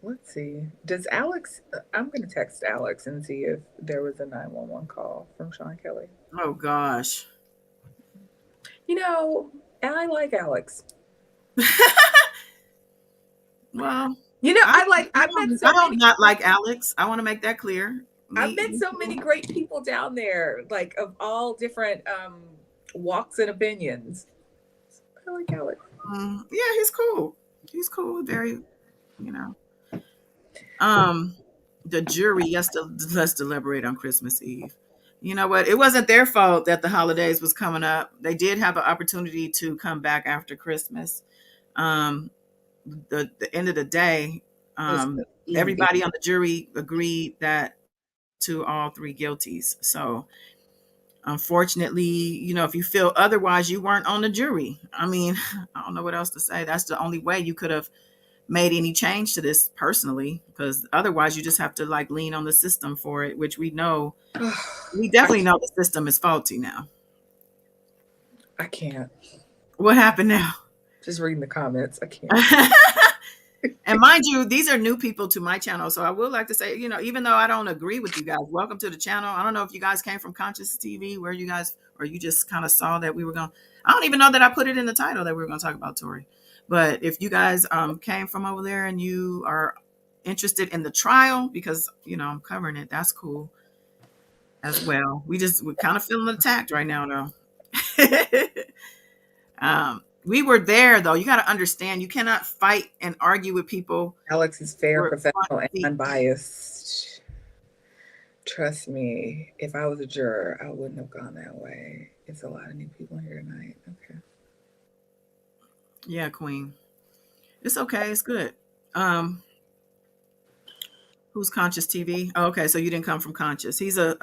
Let's see. Does Alex, I'm going to text Alex and see if there was a 911 call from Sean Kelly.
Oh, gosh.
You know, I like Alex.
Well,
you know, I
don't not like Alex. I want to make that clear.
I've met so many great people down there, like of all different walks and opinions. I like Alex.
Yeah, he's cool. He's cool. Very, you know. The jury, yes, let's deliberate on Christmas Eve. You know what? It wasn't their fault that the holidays was coming up. They did have an opportunity to come back after Christmas. The end of the day, everybody on the jury agreed that to all three guilties. So unfortunately, you know, if you feel otherwise, you weren't on the jury. I mean, I don't know what else to say. That's the only way you could have made any change to this personally, because otherwise you just have to like lean on the system for it, which we know, we definitely know the system is faulty now.
I can't.
What happened now?
Just reading the comments. I can't.
And mind you, these are new people to my channel. So I would like to say, you know, even though I don't agree with you guys, welcome to the channel. I don't know if you guys came from Conscious TV, where you guys, or you just kind of saw that we were going, I don't even know that I put it in the title that we were going to talk about Tory. But if you guys came from over there and you are interested in the trial, because, you know, I'm covering it, that's cool as well. We're kind of feeling attacked right now, though. We were there, though. You got to understand, you cannot fight and argue with people.
Alex is fair, professional, and unbiased. Trust me, if I was a juror, I wouldn't have gone that way. It's a lot of new people here tonight. Okay.
Yeah, Queen. It's okay. It's good. Who's Conscious TV? Oh, okay, so you didn't come from Conscious. He's a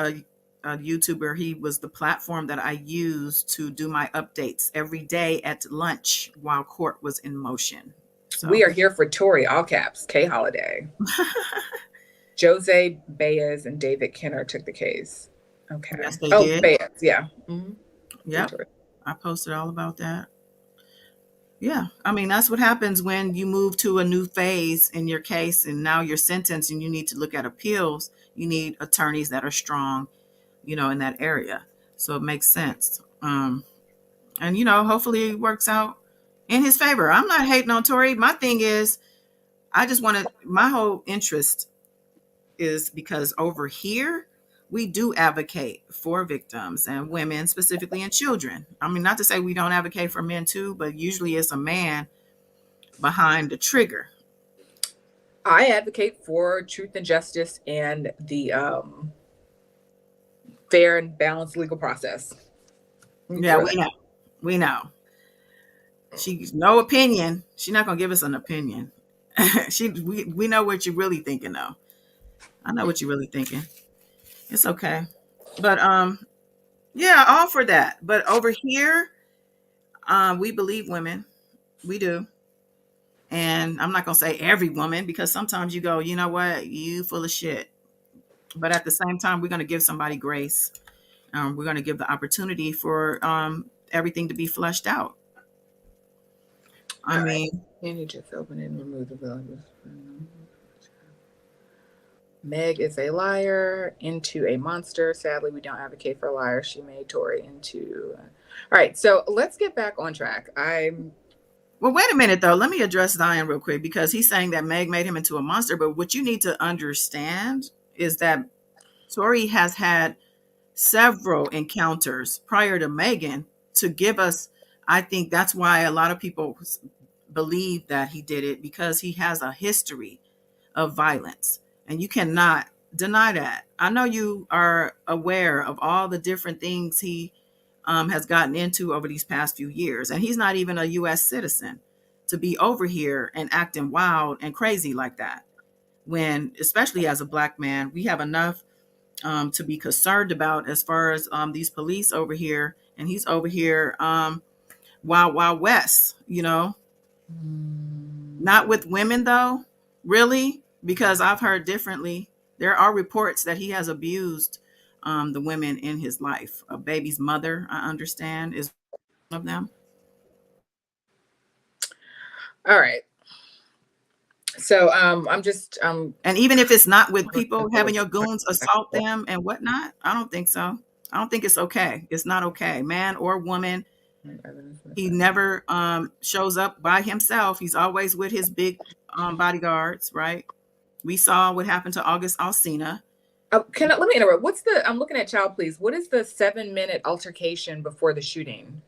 YouTuber. He was the platform that I used to do my updates every day at lunch while court was in motion. So.
We are here for Tory, all caps, K Holiday. Jose Baez and David Kenner took the case. Okay.
Yes, they did.
Baez, yeah. Mm-hmm.
Yeah, I posted all about that. Yeah, I mean, that's what happens when you move to a new phase in your case and now you're sentenced and you need to look at appeals. You need attorneys that are strong, you know, in that area. So it makes sense. And, you know, hopefully it works out in his favor. I'm not hating on Tory. My thing is, my whole interest is because over here, we do advocate for victims and women, specifically, and children. I mean, not to say we don't advocate for men too, but usually it's a man behind the trigger.
I advocate for truth and justice and the fair and balanced legal process.
Yeah, we know. She's no opinion. She's not gonna give us an opinion. We know what you're really thinking though. I know what you're really thinking. It's okay. But yeah, all for that. But over here, we believe women. We do. And I'm not gonna say every woman because sometimes you go, you know what, you full of shit. But at the same time, we're gonna give somebody grace. We're gonna give the opportunity for everything to be fleshed out. I mean,
can you just open it and remove the values? Meg is a liar into a monster. Sadly, we don't advocate for a liar. She made Tory into. All right, so let's get back on track.
Well, wait a minute though. Let me address Zion real quick because he's saying that Meg made him into a monster. But what you need to understand is that Tory has had several encounters prior to Megan to give us. I think that's why a lot of people believe that he did it because he has a history of violence, and you cannot deny that. I know you are aware of all the different things he has gotten into over these past few years, and he's not even a U.S. citizen to be over here and acting wild and crazy like that. When, especially as a black man, we have enough to be concerned about as far as these police over here, and he's over here wild west, not with women though, really, because I've heard differently. There are reports that he has abused the women in his life. A baby's mother, I understand, is one of them.
All right. So I'm just
and even if it's not with people having your goons assault them and whatnot, I don't think so. I don't think it's okay. It's not okay, man or woman. He never shows up by himself. He's always with his big bodyguards, right? We saw what happened to August Alsina.
Let me interrupt. I'm looking at Child Please. What is the 7-minute altercation before the shooting?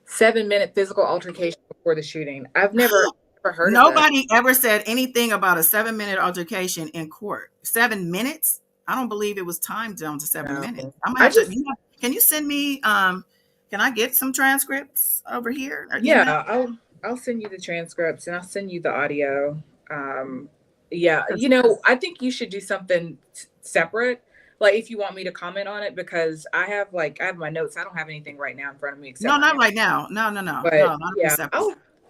7-minute physical altercation before the shooting. I've never heard
Nobody ever said anything about a 7-minute altercation in court. 7 minutes? I don't believe it was timed down to 7 minutes. Can you send me can I get some transcripts over here?
Yeah, I'll send you the transcripts and I'll send you the audio. Yeah, I think you should do something separate. Like if you want me to comment on it, because I have my notes. I don't have anything right now in front of me.
No, not right now. No.
But
no,
yeah,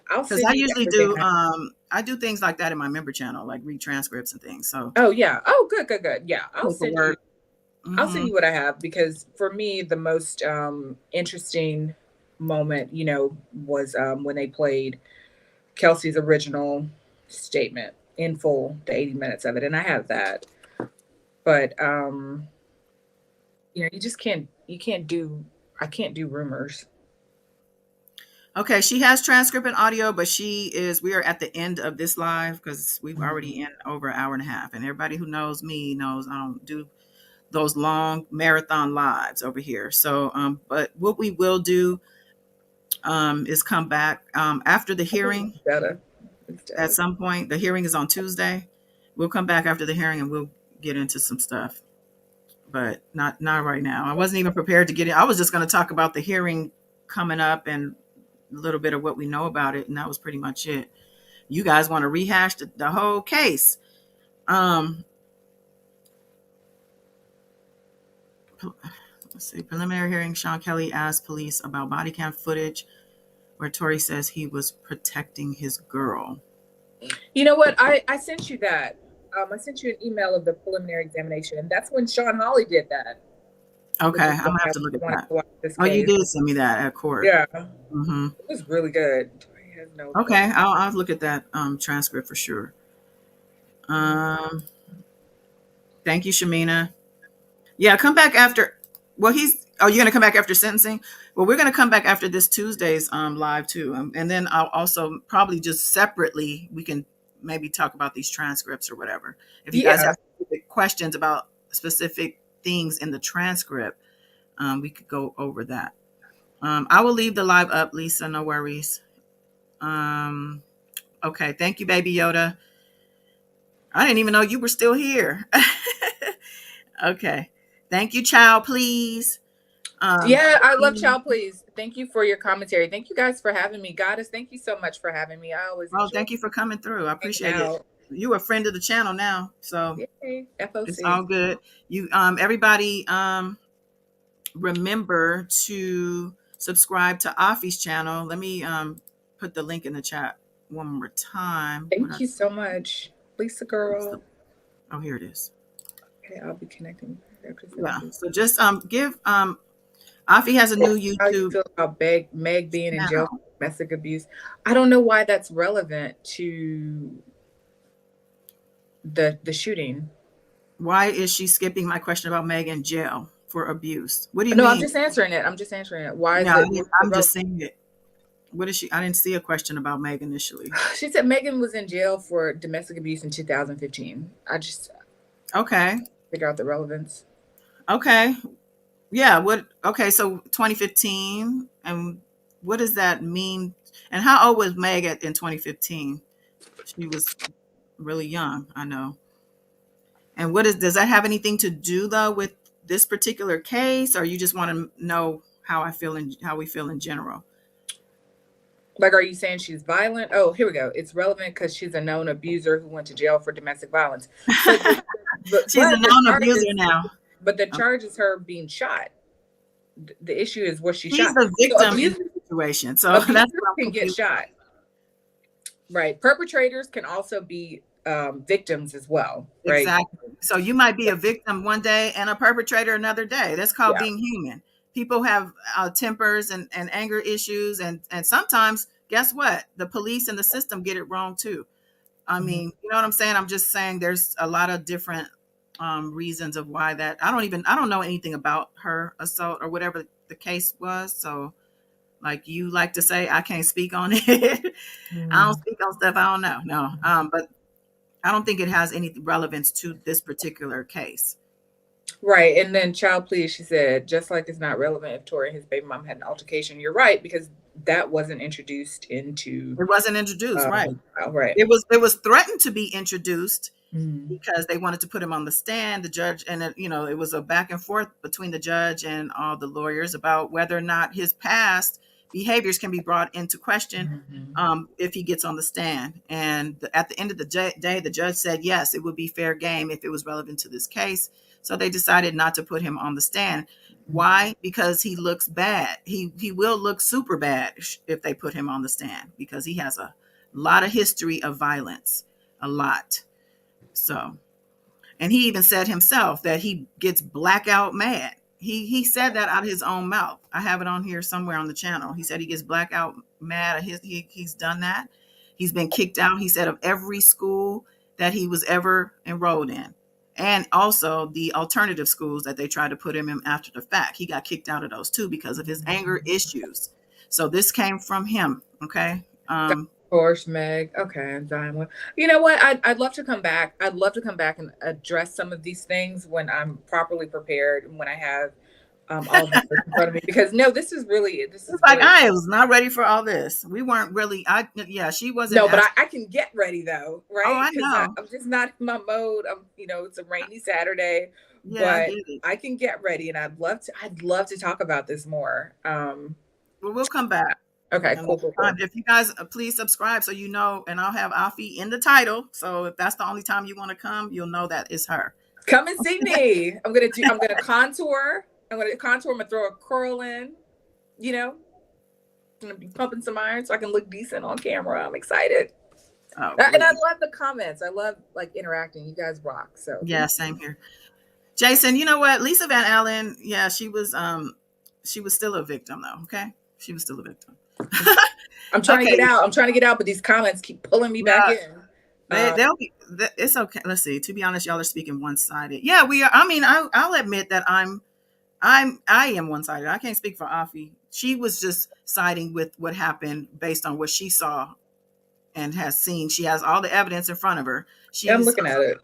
because I usually do I do things like that in my member channel, like read transcripts and things. So
yeah. Good. Yeah, I'll send you. I'll send you what I have, because for me the most interesting moment, was when they played Kelsey's original statement in full, the 80 minutes of it, and I have that. But you just can't. I can't do rumors.
Okay, she has transcript and audio, but we are at the end of this live because we've already in over an hour and a half. And everybody who knows me knows I don't do those long marathon lives over here. So, but what we will do is come back after the hearing. At some point, the hearing is on Tuesday. We'll come back after the hearing and we'll get into some stuff, but not right now. I wasn't even prepared to get it. I was just going to talk about the hearing coming up and a little bit of what we know about it, and that was pretty much it. You guys want to rehash the whole case. Let's see. Preliminary hearing, Sean Kelly asked police about body cam footage where Tory says he was protecting his girl.
You know what? I sent you that. I sent you an email of the preliminary examination, and that's when Sean Hawley did that.
Okay, I'm gonna have to look at that. Oh, you did send me that at court.
Yeah.
Mm-hmm.
It was really good.
Okay, I'll look at that transcript for sure. Thank you, Shamina. Yeah, come back after. Well, you're gonna come back after sentencing. Well, we're gonna come back after this Tuesday's live too, and then I'll also probably just separately we can maybe talk about these transcripts or whatever. If you guys have questions about specific things in the transcript, we could go over that. I will leave the live up, Lisa. No worries. Okay, thank you, Baby Yoda. I didn't even know you were still here. Okay. Thank you, child, please.
Yeah, I love Child Please. Thank you for your commentary. Thank you guys for having me. Goddess, thank you so much for having me. I always enjoy
Thank you for coming through. I appreciate it.
out.
You a friend of the channel now, so
Yay,
it's
FOC.
all good. You everybody remember to subscribe to Afi's channel. Let me put the link in the chat one more time.
Thank you so much, Lisa girl.
Oh, here it is.
Okay, I'll be connecting.
Yeah. So just give Afi has a new YouTube.
How you feel about Meg being in jail for domestic abuse? I don't know why that's relevant to the shooting.
Why is she skipping my question about Meg in jail for abuse? What do you
mean?
No,
I'm just answering it. Why is it?
I'm just saying it. What is she? I didn't see a question about Meg initially.
She said Megan was in jail for domestic abuse in 2015. I just figure out the relevance.
Okay. Yeah. Okay. So 2015, and what does that mean? And how old was Meg in 2015? She was really young. I know. And does that have anything to do though with this particular case, or you just want to know how we feel in general?
Like, are you saying she's violent? Oh, here we go. It's relevant because she's a known abuser who went to jail for domestic violence.
She's a known abuser now.
But the charge is her being shot. The issue is what she shot.
She's the victim in the situation. So that's what
can get shot. Right. Perpetrators can also be victims as well. Right.
Exactly. So you might be a victim one day and a perpetrator another day. That's called being human. People have tempers and anger issues. And sometimes, guess what? The police and the system get it wrong too. I mean, you know what I'm saying? I'm just saying there's a lot of different reasons of why that. I don't know anything about her assault or whatever the case was. So like you like to say, I can't speak on it. I don't speak on stuff I don't know. No. But I don't think it has any relevance to this particular case.
Right. And then Child Please, she said, just like it's not relevant if Tory and his baby mom had an altercation. You're right, because that wasn't introduced into.
It wasn't introduced, right.
Right.
It was threatened to be introduced because they wanted to put him on the stand, the judge, and it was a back and forth between the judge and all the lawyers about whether or not his past behaviors can be brought into question if he gets on the stand. And at the end of the day, the judge said, yes, it would be fair game if it was relevant to this case. So they decided not to put him on the stand. Why? Because he looks bad. He will look super bad if they put him on the stand, because he has a lot of history of violence, a lot. So, and he even said himself that he gets blackout mad. He said that out of his own mouth. I have it on here somewhere on the channel. He said he gets blackout mad. He's done that. He's been kicked out, he said, of every school that he was ever enrolled in. And also the alternative schools that they tried to put him in after the fact. He got kicked out of those too because of his anger issues. So this came from him. Okay.
Of course, Meg. Okay, I'm dying. You know what? I'd love to come back. I'd love to come back and address some of these things when I'm properly prepared and when I have all of this in front of me. Because this is like
I was not ready for all this. We weren't really. She wasn't.
No, but I can get ready though, right?
Oh, I know.
I'm just not in my mode. It's a rainy Saturday, but I can get ready, and I'd love to talk about this more.
Well, we'll come back.
Okay, cool.
If you guys please subscribe so you know, and I'll have Afi in the title. So if that's the only time you want to come, you'll know that it's her.
Come and see me. I'm gonna contour. I'm gonna contour. I'm gonna throw a curl in. I'm gonna be pumping some iron so I can look decent on camera. I'm excited. And I love the comments. I love interacting. You guys rock. So
yeah, same here. Jason, you know what? Lisa Van Allen, she was still a victim though. Okay, she was still a victim.
I'm trying to get out. But these comments keep pulling me back in.
It's okay. Let's see. To be honest, y'all are speaking one-sided. Yeah, we are. I mean, I'll admit that I am one-sided. I can't speak for Afi. She was just siding with what happened based on what she saw and has seen. She has all the evidence in front of her.
I'm looking at it.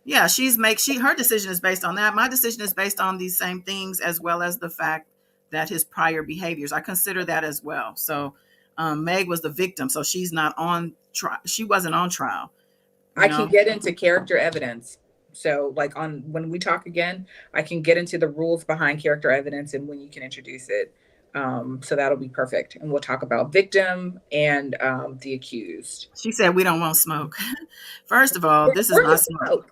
Yeah, her decision is based on that. My decision is based on these same things, as well as the fact that his prior behaviors. I consider that as well. So Meg was the victim. So she's not on trial. She wasn't on trial.
I can get into character evidence. So like on when we talk again, I can get into the rules behind character evidence and when you can introduce it. So that'll be perfect. And we'll talk about victim and the accused.
She said we don't want smoke. First of all, this is
Where's
not
the
smoke.
smoke?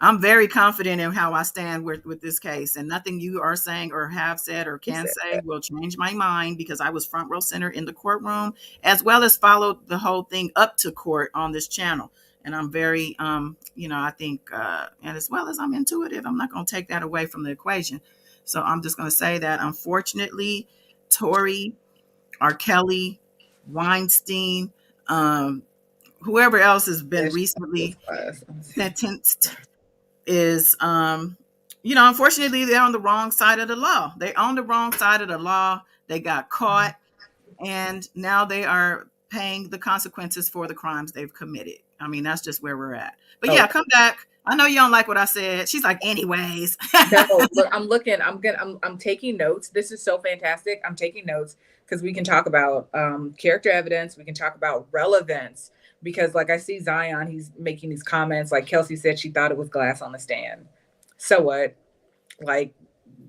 I'm very confident in how I stand with this case, and nothing you are saying or have said or can say will change my mind, because I was front row center in the courtroom, as well as followed the whole thing up to court on this channel. And I'm very, I think, and as well as I'm intuitive, I'm not going to take that away from the equation. So I'm just going to say that unfortunately, Tory, R. Kelly, Weinstein, whoever else has been recently sentenced is, unfortunately, they're on the wrong side of the law. They're on the wrong side of the law. They got caught, and now they are paying the consequences for the crimes they've committed. I mean, that's just where we're at. But yeah, come back. I know you don't like what I said. She's like, anyways.
No, look, I'm taking notes. This is so fantastic. I'm taking notes because we can talk about character evidence. We can talk about relevance, because like I see Zion, he's making these comments. Like Kelsey said, she thought it was glass on the stand. So what? Like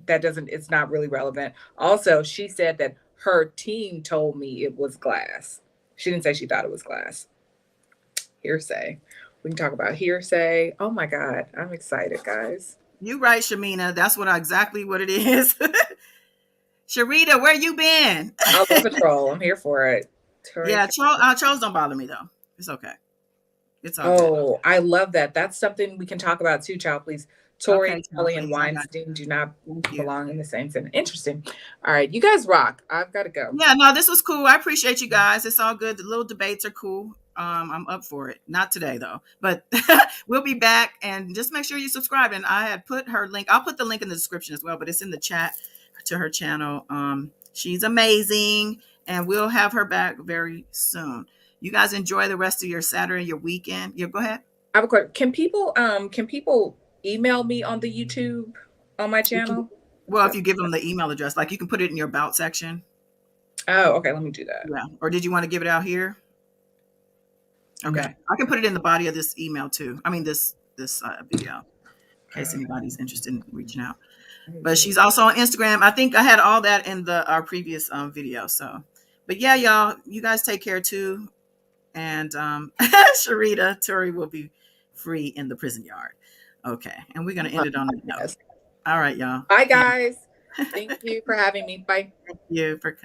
it's not really relevant. Also, she said that her team told me it was glass. She didn't say she thought it was glass. Hearsay. We can talk about hearsay. Oh my God, I'm excited, guys.
You right, Shamina. That's exactly what it is. Sharita, where you been?
I'll go patrol. I'm here for it.
Yeah, trolls don't bother me though. It's okay. It's all
good. I love that. That's something we can talk about too, child. Please. Tory, Kelly, and Weinstein do not belong in the same sentence. Interesting. All right, you guys rock. I've got to go.
Yeah, no, this was cool. I appreciate you guys. It's all good. The little debates are cool. I'm up for it. Not today though, but we'll be back, and just make sure you subscribe. And I had put her link. I'll put the link in the description as well, but it's in the chat to her channel. She's amazing, and we'll have her back very soon. You guys enjoy the rest of your Saturday, your weekend. Yeah, go ahead.
I have a question. Can people email me on the YouTube on my channel?
Well, if you give them the email address, like you can put it in your about section.
Oh, okay. Let me do that.
Yeah. Or did you want to give it out here? Okay. No. I can put it in the body of this email too. I mean, this video, in case anybody's interested in reaching out. But she's also on Instagram. I think I had all that in our previous video. So, but yeah, y'all, you guys take care too. And Sharita, Tory will be free in the prison yard. Okay. And we're going to end it on that note. All right, y'all.
Bye, guys. Thank you for having me. Bye.
Thank you for coming.